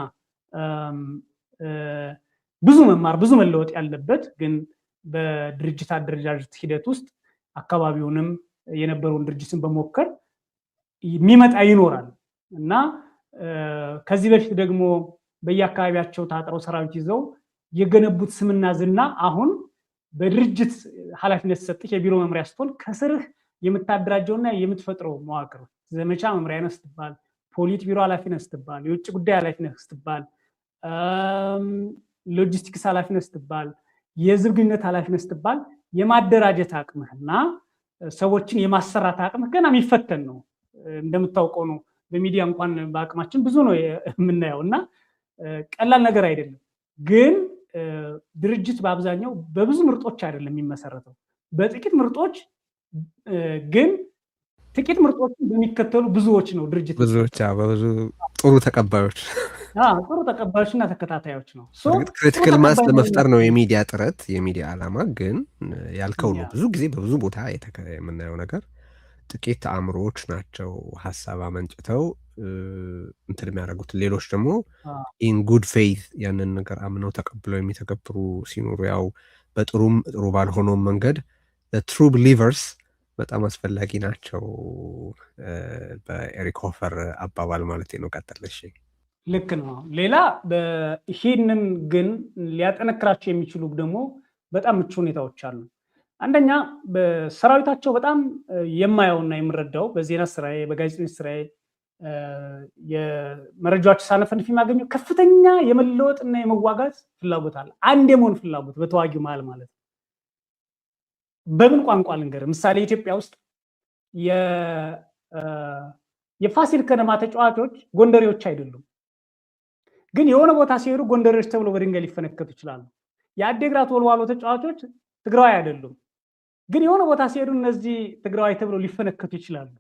ብዙ መማር ብዙ መለወጥ ያለበት ግን በድርጅት አደረጃጀት ሂደት ውስጥ አካባቢውንም የነበረውን ድርጅትን በመወከል የሚመጣ ይኖራል እና ከዚህ በፊት ደግሞ በየአካባቢያቸው ታጥረው ሰራዊት ይዘው የገነቡት ስምና ዝና አሁን በድርጅት ኃላፊነት ሰጥህ የቢሮ መምሪያ ስትሆን ከስርህ የምታደራጀውና የምትፈጥረው መዋቅር ዘመቻ መምሪያ ነህ ስትባል፣ ፖሊት ቢሮ ኃላፊ ነህ ስትባል፣ የውጭ ጉዳይ ኃላፊ ነህ ስትባል፣ ሎጂስቲክስ ኃላፊ ነህ ስትባል፣ የህዝብ ግንኙነት ኃላፊ ነህ ስትባል የማደራጀት አቅምህና ሰዎችን የማሰራት አቅም ገና የሚፈተን ነው። እንደምታውቀው ነው በሚዲያ እንኳን በአቅማችን ብዙ ነው የምናየው እና ቀላል ነገር አይደለም። ግን ድርጅት በአብዛኛው በብዙ ምርጦች አይደለም የሚመሰረተው፣ በጥቂት ምርጦች ግን ጥቂት ምርጦችን በሚከተሉ ብዙዎች ነው ድርጅት።
ብዙዎች በብዙ ጥሩ ተቀባዮች
ጥሩ ተቀባዮችና ተከታታዮች ነው።
ክሪቲካል ማስ ለመፍጠር ነው የሚዲያ ጥረት፣ የሚዲያ ዓላማ። ግን ያልከው ነው ብዙ ጊዜ በብዙ ቦታ የምናየው ነገር ጥቂት አእምሮዎች ናቸው ሀሳብ አመንጭተው እንትን የሚያደርጉት። ሌሎች ደግሞ ኢን ጉድ ፌይዝ ያንን ነገር አምነው ተቀብለው የሚተገብሩ ሲኖሩ ያው በጥሩም ጥሩ ባልሆነውም መንገድ ትሩ ቢሊቨርስ በጣም አስፈላጊ ናቸው በኤሪክ ሆፈር አባባል ማለት ነው። ቀጥለሽ።
ልክ ነው። ሌላ ይህንን ግን ሊያጠነክራቸው የሚችሉ ደግሞ በጣም ምቹ ሁኔታዎች አሉ። አንደኛ በሰራዊታቸው በጣም የማየውና የምረዳው በዜና ስራዬ በጋዜጠኞች ስራዬ የመረጃዎች ሳነፈንፍ የማገኘው ከፍተኛ የመለወጥና የመዋጋት ፍላጎት አለ። አንድ የመሆን ፍላጎት በተዋጊው መሃል ማለት ነው። በምን ቋንቋ ልንገር? ምሳሌ ኢትዮጵያ ውስጥ የፋሲል ከነማ ተጫዋቾች ጎንደሬዎች አይደሉም፣ ግን የሆነ ቦታ ሲሄዱ ጎንደሬዎች ተብሎ በድንጋይ ሊፈነከቱ ይችላሉ። የአዴግራት ወልዋሎ ተጫዋቾች ትግራዋይ አይደሉም፣ ግን የሆነ ቦታ ሲሄዱ እነዚህ ትግራዋይ ተብሎ ሊፈነከቱ ይችላሉ።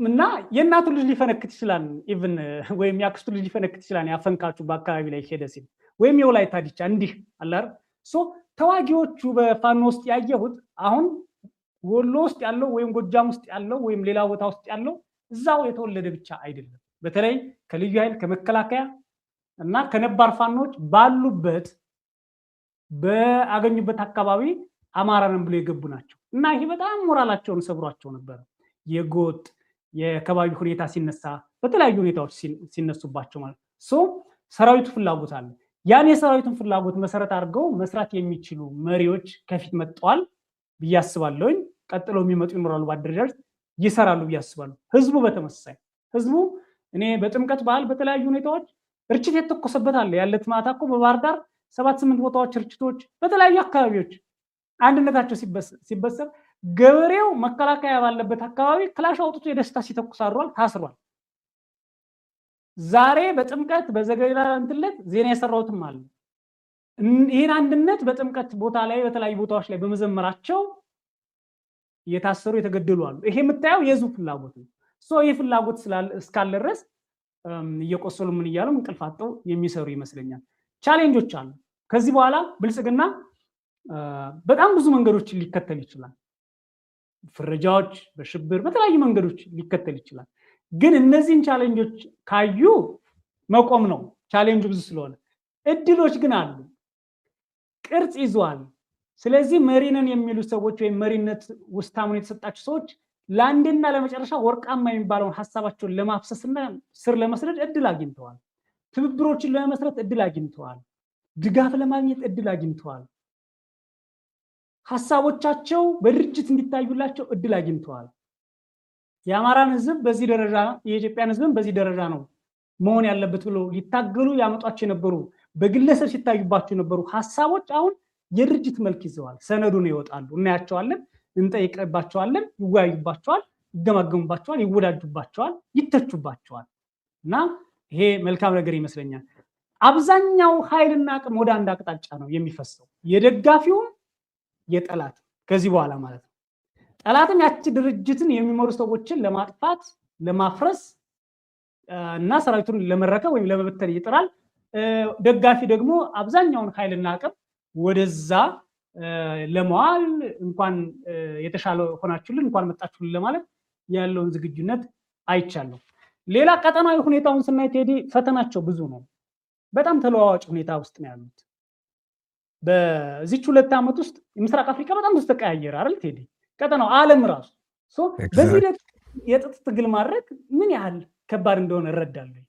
እና የእናቱ ልጅ ሊፈነክት ይችላል፣ ኢቭን ወይም የአክስቱ ልጅ ሊፈነክት ይችላል። ያፈንካችሁ በአካባቢ ላይ ሄደ ሲል ወይም የወላይታ ዲቻ እንዲህ አላር ተዋጊዎቹ በፋኖ ውስጥ ያየሁት አሁን ወሎ ውስጥ ያለው ወይም ጎጃም ውስጥ ያለው ወይም ሌላ ቦታ ውስጥ ያለው እዛው የተወለደ ብቻ አይደለም። በተለይ ከልዩ ኃይል ከመከላከያ እና ከነባር ፋኖች ባሉበት በአገኙበት አካባቢ አማራ ነን ብሎ የገቡ ናቸው እና ይሄ በጣም ሞራላቸውን ሰብሯቸው ነበር። የጎጥ የከባቢ ሁኔታ ሲነሳ በተለያዩ ሁኔታዎች ሲነሱባቸው ማለት ሰራዊቱ ፍላጎት አለ። ያን የሰራዊቱን ፍላጎት መሰረት አድርገው መስራት የሚችሉ መሪዎች ከፊት መጥተዋል ብዬ አስባለሁ። ቀጥለው የሚመጡ ይኖራሉ፣ በአደረጃጀት ይሰራሉ ብዬ አስባለሁ። ህዝቡ በተመሳሳይ ህዝቡ እኔ በጥምቀት በዓል በተለያዩ ሁኔታዎች ርችት የተኮሰበት አለ። ያለት ማታ እኮ በባህር ዳር 7-8 ቦታዎች ርችቶች በተለያዩ አካባቢዎች አንድነታቸው ሲበሰር ገበሬው መከላከያ ባለበት አካባቢ ክላሽ አውጥቶ የደስታ ሲተኩስ አድሯል፣ ታስሯል። ዛሬ በጥምቀት በዘገሊላ እንትለት ዜና የሰራውትም አለ። ይህን አንድነት በጥምቀት ቦታ ላይ በተለያዩ ቦታዎች ላይ በመዘመራቸው የታሰሩ የተገደሉ አሉ። ይሄ የምታየው የህዝቡ ፍላጎት ነው። ይህ ፍላጎት እስካለ ድረስ እየቆሰሉ ምን እያሉ እንቅልፍ አጥተው የሚሰሩ ይመስለኛል። ቻሌንጆች አሉ። ከዚህ በኋላ ብልጽግና በጣም ብዙ መንገዶችን ሊከተል ይችላል። ፍረጃዎች፣ በሽብር በተለያዩ መንገዶች ሊከተል ይችላል። ግን እነዚህን ቻሌንጆች ካዩ መቆም ነው። ቻሌንጁ ብዙ ስለሆነ እድሎች ግን አሉ። ቅርጽ ይዟል። ስለዚህ መሪነን የሚሉ ሰዎች ወይም መሪነት ውስታሙን የተሰጣቸው ሰዎች ለአንድና ለመጨረሻ ወርቃማ የሚባለውን ሀሳባቸውን ለማፍሰስና ስር ለመስረድ እድል አግኝተዋል። ትብብሮችን ለመመስረት እድል አግኝተዋል። ድጋፍ ለማግኘት እድል አግኝተዋል። ሀሳቦቻቸው በድርጅት እንዲታዩላቸው እድል አግኝተዋል። የአማራን ህዝብ በዚህ ደረጃ የኢትዮጵያን ህዝብን በዚህ ደረጃ ነው መሆን ያለበት ብሎ ሊታገሉ ያመጧቸው የነበሩ በግለሰብ ሲታዩባቸው የነበሩ ሀሳቦች አሁን የድርጅት መልክ ይዘዋል። ሰነዱን ይወጣሉ፣ እናያቸዋለን፣ እንጠይቅባቸዋለን፣ ይወያዩባቸዋል፣ ይገማገሙባቸዋል፣ ይወዳጁባቸዋል፣ ይተቹባቸዋል። እና ይሄ መልካም ነገር ይመስለኛል። አብዛኛው ኃይልና አቅም ወደ አንድ አቅጣጫ ነው የሚፈሰው፣ የደጋፊውም የጠላት ከዚህ በኋላ ማለት ነው። ጠላትም ያቺ ድርጅትን የሚመሩ ሰዎችን ለማጥፋት ለማፍረስ እና ሰራዊቱን ለመረከብ ወይም ለመበተን ይጥራል። ደጋፊ ደግሞ አብዛኛውን ኃይልና አቅም ወደዛ ለመዋል እንኳን የተሻለ ሆናችሁልን እንኳን መጣችሁልን ለማለት ያለውን ዝግጁነት አይቻለሁ። ሌላ ቀጠናዊ ሁኔታውን ስናይ ቴዲ ፈተናቸው ብዙ ነው። በጣም ተለዋዋጭ ሁኔታ ውስጥ ነው ያሉት። በዚች 2 ዓመት ውስጥ የምስራቅ አፍሪካ በጣም ብዙ ተቀያየረ አይደል ቴዲ? ቀጠናው ዓለም ራሱ በዚህ የጥጥ ትግል ማድረግ ምን ያህል ከባድ እንደሆነ እረዳለሁ።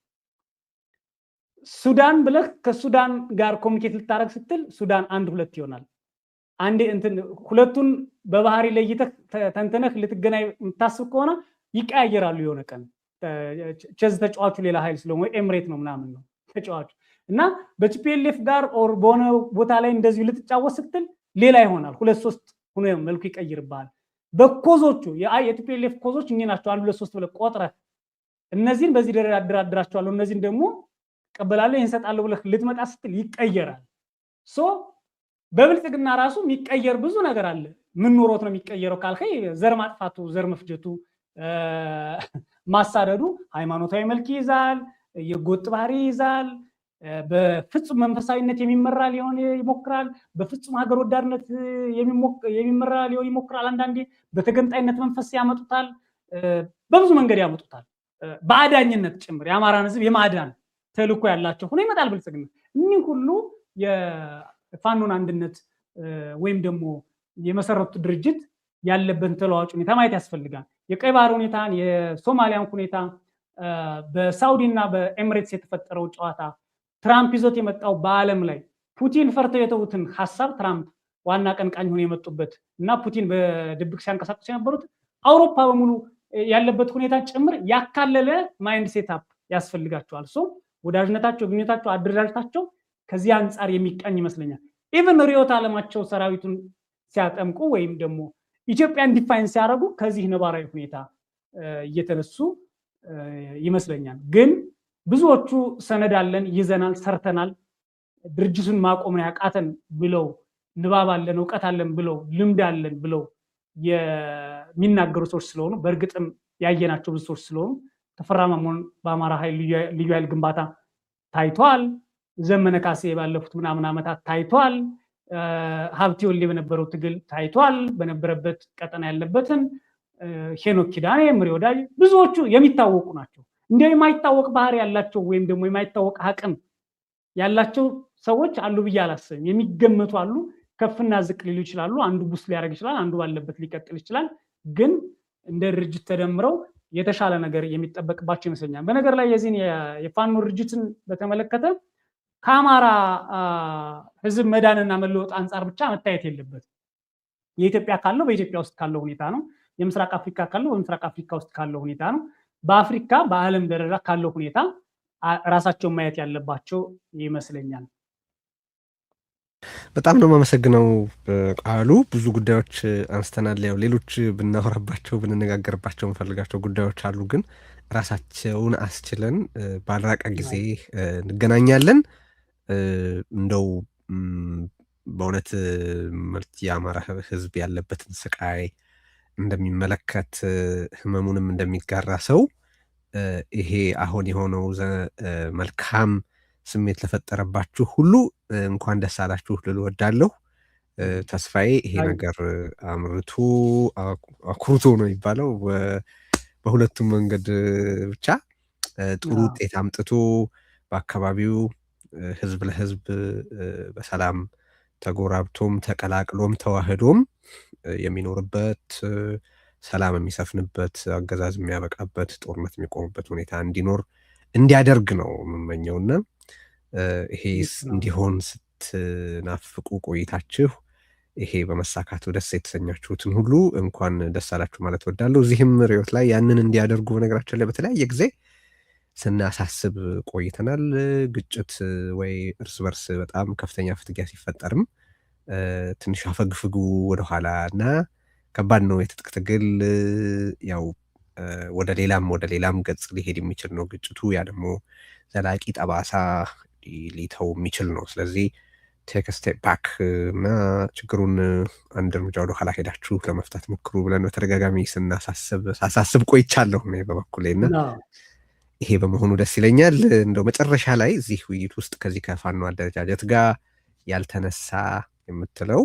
ሱዳን ብለህ ከሱዳን ጋር ኮሚኒኬት ልታረግ ስትል ሱዳን 1-2 ይሆናል። አንዴ እንትን ሁለቱን በባህሪ ለይተህ ተንተነህ ልትገናኝ የምታስብ ከሆነ ይቀያየራሉ። የሆነ ቀን ቸዝ ተጫዋቹ ሌላ ኃይል ስለሆነ ኤምሬት ነው ምናምን ነው ተጫዋቹ እና በቲፒኤልኤፍ ጋር ኦር በሆነ ቦታ ላይ እንደዚሁ ልትጫወት ስትል ሌላ ይሆናል። 2-3 ሆኖ መልኩ ይቀይርባል በኮዞቹ የቲፒኤልኤፍ ኮዞች እኚህ ናቸው 1 2 3 ብለህ ቆጥረህ እነዚህን በዚህ ደረጃ አደራድራቸዋለሁ እነዚህን ደግሞ ቀበላለሁ ይንሰጣለሁ ብለህ ልትመጣ ስትል ይቀየራል ሶ በብልጽግና ራሱ የሚቀየር ብዙ ነገር አለ ምን ኑሮት ነው የሚቀየረው ካልከይ ዘር ማጥፋቱ ዘር መፍጀቱ ማሳደዱ ሃይማኖታዊ መልክ ይዛል የጎጥ ባህሪ ይዛል በፍጹም መንፈሳዊነት የሚመራ ሊሆን ይሞክራል በፍጹም ሀገር ወዳድነት የሚመራ ሊሆን ይሞክራል አንዳንዴ በተገንጣይነት መንፈስ ያመጡታል በብዙ መንገድ ያመጡታል በአዳኝነት ጭምር የአማራን ህዝብ የማዳን ተልኮ ያላቸው ሆነ ይመጣል ብልጽግና እኚህ ሁሉ የፋኖን አንድነት ወይም ደግሞ የመሰረቱ ድርጅት ያለበትን ተለዋጭ ሁኔታ ማየት ያስፈልጋል የቀይ ባህር ሁኔታን የሶማሊያን ሁኔታ በሳውዲና በኤሚሬትስ የተፈጠረው ጨዋታ ትራምፕ ይዞት የመጣው በአለም ላይ ፑቲን ፈርተው የተውትን ሐሳብ ትራምፕ ዋና ቀንቃኝ ሆነ የመጡበት እና ፑቲን በድብቅ ሲያንቀሳቅሱ የነበሩት አውሮፓ በሙሉ ያለበት ሁኔታ ጭምር ያካለለ ማይንድ ሴትአፕ ያስፈልጋቸዋል ሶ ወዳጅነታቸው ግንኙነታቸው አደረጃጀታቸው ከዚህ አንፃር የሚቀኝ ይመስለኛል ኢቭን ሪዮት አለማቸው ሰራዊቱን ሲያጠምቁ ወይም ደግሞ ኢትዮጵያን ዲፋይን ሲያደርጉ ከዚህ ነባራዊ ሁኔታ እየተነሱ ይመስለኛል ግን ብዙዎቹ ሰነድ አለን ይዘናል ሰርተናል ድርጅቱን ማቆም ያቃተን ብለው ንባብ አለን ዕውቀት አለን ብለው ልምድ አለን ብለው የሚናገሩ ሰዎች ስለሆኑ በእርግጥም ያየናቸው ብዙ ሰዎች ስለሆኑ ተፈራማሞን በአማራ ኃይል ልዩ ኃይል ግንባታ ታይቷል ዘመነ ካሴ ባለፉት ምናምን ዓመታት ታይቷል ሀብቴ ወልዴ በነበረው ትግል ታይቷል በነበረበት ቀጠና ያለበትን ሄኖክ ኪዳኔ ምሪ ወዳጅ ብዙዎቹ የሚታወቁ ናቸው እንደው የማይታወቅ ባህሪ ያላቸው ወይም ደግሞ የማይታወቅ አቅም ያላቸው ሰዎች አሉ ብዬ አላስብም የሚገመቱ አሉ ከፍና ዝቅ ሊሉ ይችላሉ አንዱ ቡስ ሊያደርግ ይችላል አንዱ ባለበት ሊቀጥል ይችላል ግን እንደ ድርጅት ተደምረው የተሻለ ነገር የሚጠበቅባቸው ይመስለኛል በነገር ላይ የዚህን የፋኖ ድርጅትን በተመለከተ ከአማራ ህዝብ መዳንና መለወጥ አንፃር ብቻ መታየት የለበት የኢትዮጵያ ካለው በኢትዮጵያ ውስጥ ካለው ሁኔታ ነው የምስራቅ አፍሪካ ካለው በምስራቅ አፍሪካ ውስጥ ካለው ሁኔታ ነው በአፍሪካ በአለም ደረጃ ካለው ሁኔታ ራሳቸውን ማየት ያለባቸው ይመስለኛል
በጣም ነው የማመሰግነው ቃሉ ብዙ ጉዳዮች አንስተናል ያው ሌሎች ብናወራባቸው ብንነጋገርባቸው እንፈልጋቸው ጉዳዮች አሉ ግን ራሳቸውን አስችለን ባልራቀ ጊዜ እንገናኛለን እንደው በእውነት ምርጥ የአማራ ህዝብ ያለበትን ስቃይ እንደሚመለከት ህመሙንም እንደሚጋራ ሰው ይሄ አሁን የሆነው መልካም ስሜት ለፈጠረባችሁ ሁሉ እንኳን ደስ አላችሁ ልል ወዳለሁ ተስፋዬ ይሄ ነገር አምርቶ አኩርቶ ነው የሚባለው በሁለቱም መንገድ ብቻ ጥሩ ውጤት አምጥቶ በአካባቢው ህዝብ ለህዝብ በሰላም ተጎራብቶም ተቀላቅሎም ተዋህዶም የሚኖርበት ሰላም የሚሰፍንበት አገዛዝ የሚያበቃበት ጦርነት የሚቆምበት ሁኔታ እንዲኖር እንዲያደርግ ነው የምመኘውና ይሄ እንዲሆን ስትናፍቁ ቆይታችሁ ይሄ በመሳካቱ ደስ የተሰኛችሁትን ሁሉ እንኳን ደስ አላችሁ ማለት ወዳለሁ እዚህም ሪዮት ላይ ያንን እንዲያደርጉ በነገራችን ላይ በተለያየ ጊዜ ስናሳስብ ቆይተናል ግጭት ወይ እርስ በርስ በጣም ከፍተኛ ፍትጊያ ሲፈጠርም ትንሽ አፈግፍጉ ወደኋላ እና ከባድ ነው የትጥቅ ትግል ያው ወደ ሌላም ገጽ ሊሄድ የሚችል ነው ግጭቱ ያ ደግሞ ዘላቂ ጠባሳ ሊተው የሚችል ነው ስለዚህ ቴክ ስቴፕ ባክ እና ችግሩን አንድ እርምጃ ወደ ኋላ ሄዳችሁ ለመፍታት ሞክሩ ብለን በተደጋጋሚ ሳሳስብ ቆይቻለሁ እኔ በበኩሌና ይሄ በመሆኑ ደስ ይለኛል እንደው መጨረሻ ላይ እዚህ ውይይት ውስጥ ከዚህ ከፋኖ አደረጃጀት ጋር ያልተነሳ የምትለው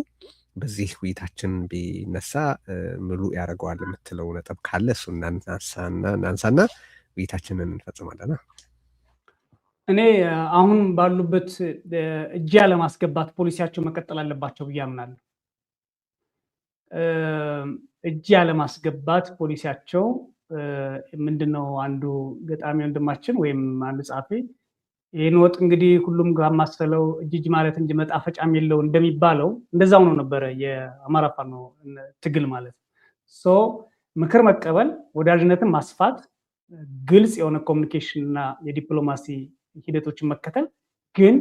በዚህ ውይይታችን ቢነሳ ሙሉ ያደርገዋል የምትለው ነጥብ ካለ እሱ እናንሳና ውይይታችንን እንፈጽማለን
እኔ አሁን ባሉበት እጅ ያለማስገባት ፖሊሲያቸው መቀጠል አለባቸው ብዬ አምናለሁ እጅ ያለማስገባት ፖሊሲያቸው ምንድነው አንዱ ገጣሚ ወንድማችን ወይም አንዱ ጻፊ ይሄን ወጥ እንግዲህ ሁሉም ጋር ማስተለው እጅ ማለት እንጂ መጣፈጫም የለው እንደሚባለው እንደዛው ነው ነበር የአማራ ፋኖ ትግል ማለት ሶ ምክር መቀበል ወዳጅነትን ማስፋት ግልጽ የሆነ ኮሙኒኬሽን እና የዲፕሎማሲ ሂደቶችን መከተል ግን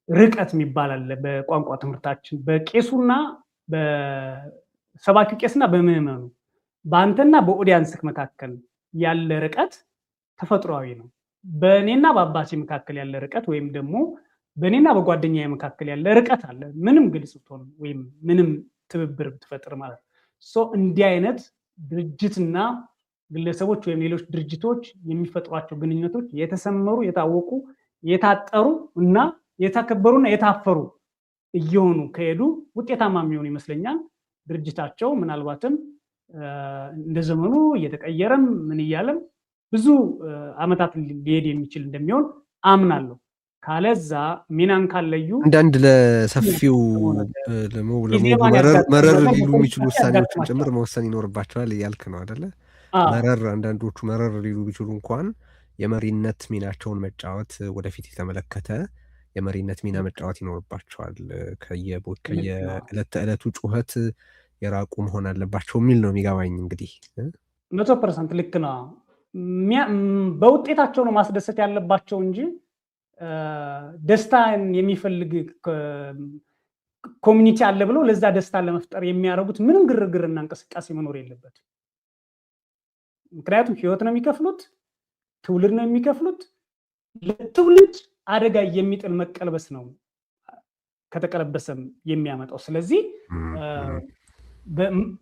ርቀት የሚባል አለ በቋንቋ ትምህርታችን በቄሱና በሰባኪው ቄስና በምዕመኑ በአንተና በኦዲያንስክ መካከል ያለ ርቀት ተፈጥሯዊ ነው። በእኔና በአባቴ መካከል ያለ ርቀት ወይም ደግሞ በእኔና በጓደኛዬ መካከል ያለ ርቀት አለ። ምንም ግልጽ ብትሆን ወይም ምንም ትብብር ብትፈጥር ማለት ነው። እንዲህ አይነት ድርጅትና ግለሰቦች ወይም ሌሎች ድርጅቶች የሚፈጥሯቸው ግንኙነቶች የተሰመሩ፣ የታወቁ፣ የታጠሩ እና የተከበሩና የታፈሩ እየሆኑ ከሄዱ ውጤታማ የሚሆኑ ይመስለኛል። ድርጅታቸው ምናልባትም እንደ ዘመኑ እየተቀየረም ምን እያለም ብዙ አመታት ሊሄድ የሚችል እንደሚሆን አምናለሁ። ካለዛ ሚናን ካለዩ
አንዳንድ ለሰፊው መረር ሊሉ የሚችሉ ውሳኔዎችን ጭምር መወሰን ይኖርባቸዋል እያልክ ነው አይደለ? አንዳንዶቹ መረር ሊሉ ቢችሉ እንኳን የመሪነት ሚናቸውን መጫወት ወደፊት የተመለከተ የመሪነት ሚና መጫወት ይኖርባቸዋል። ከየዕለት ተዕለቱ ጩኸት የራቁ መሆን አለባቸው የሚል ነው የሚገባኝ። እንግዲህ
100% ልክ ነው። በውጤታቸው ነው ማስደሰት ያለባቸው እንጂ ደስታን የሚፈልግ ኮሚኒቲ አለ ብለው ለዛ ደስታ ለመፍጠር የሚያደርጉት ምንም ግርግርና እንቅስቃሴ መኖር የለበትም። ምክንያቱም ህይወት ነው የሚከፍሉት፣ ትውልድ ነው የሚከፍሉት። ለትውልድ አደጋ የሚጥል መቀልበስ ነው ከተቀለበሰም የሚያመጣው። ስለዚህ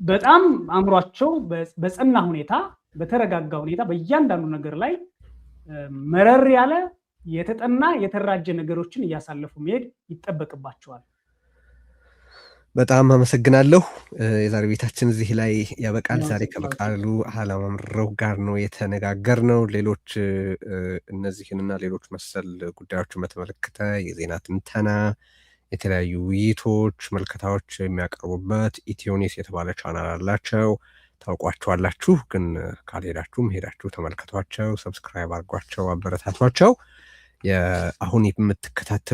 በጣም አእምሯቸው በጸና ሁኔታ፣ በተረጋጋ ሁኔታ በእያንዳንዱ ነገር ላይ መረር ያለ የተጠና የተራጀ ነገሮችን እያሳለፉ መሄድ ይጠበቅባቸዋል።
በጣም አመሰግናለሁ። የዛሬ ቤታችን እዚህ ላይ ያበቃል። ዛሬ ከበቃሉ አለማምረው ጋር ነው የተነጋገርነው። ሌሎች እነዚህንና ሌሎች መሰል ጉዳዮችን በተመለከተ የዜና ትንተና፣ የተለያዩ ውይይቶች፣ መልከታዎች የሚያቀርቡበት ኢትዮኒስ የተባለ ቻናል አላቸው። ታውቋቸዋላችሁ። ግን ካልሄዳችሁም ሄዳችሁ ተመልከቷቸው፣ ሰብስክራይብ አድርጓቸው፣ አበረታቷቸው። አሁን የምትከታተሉ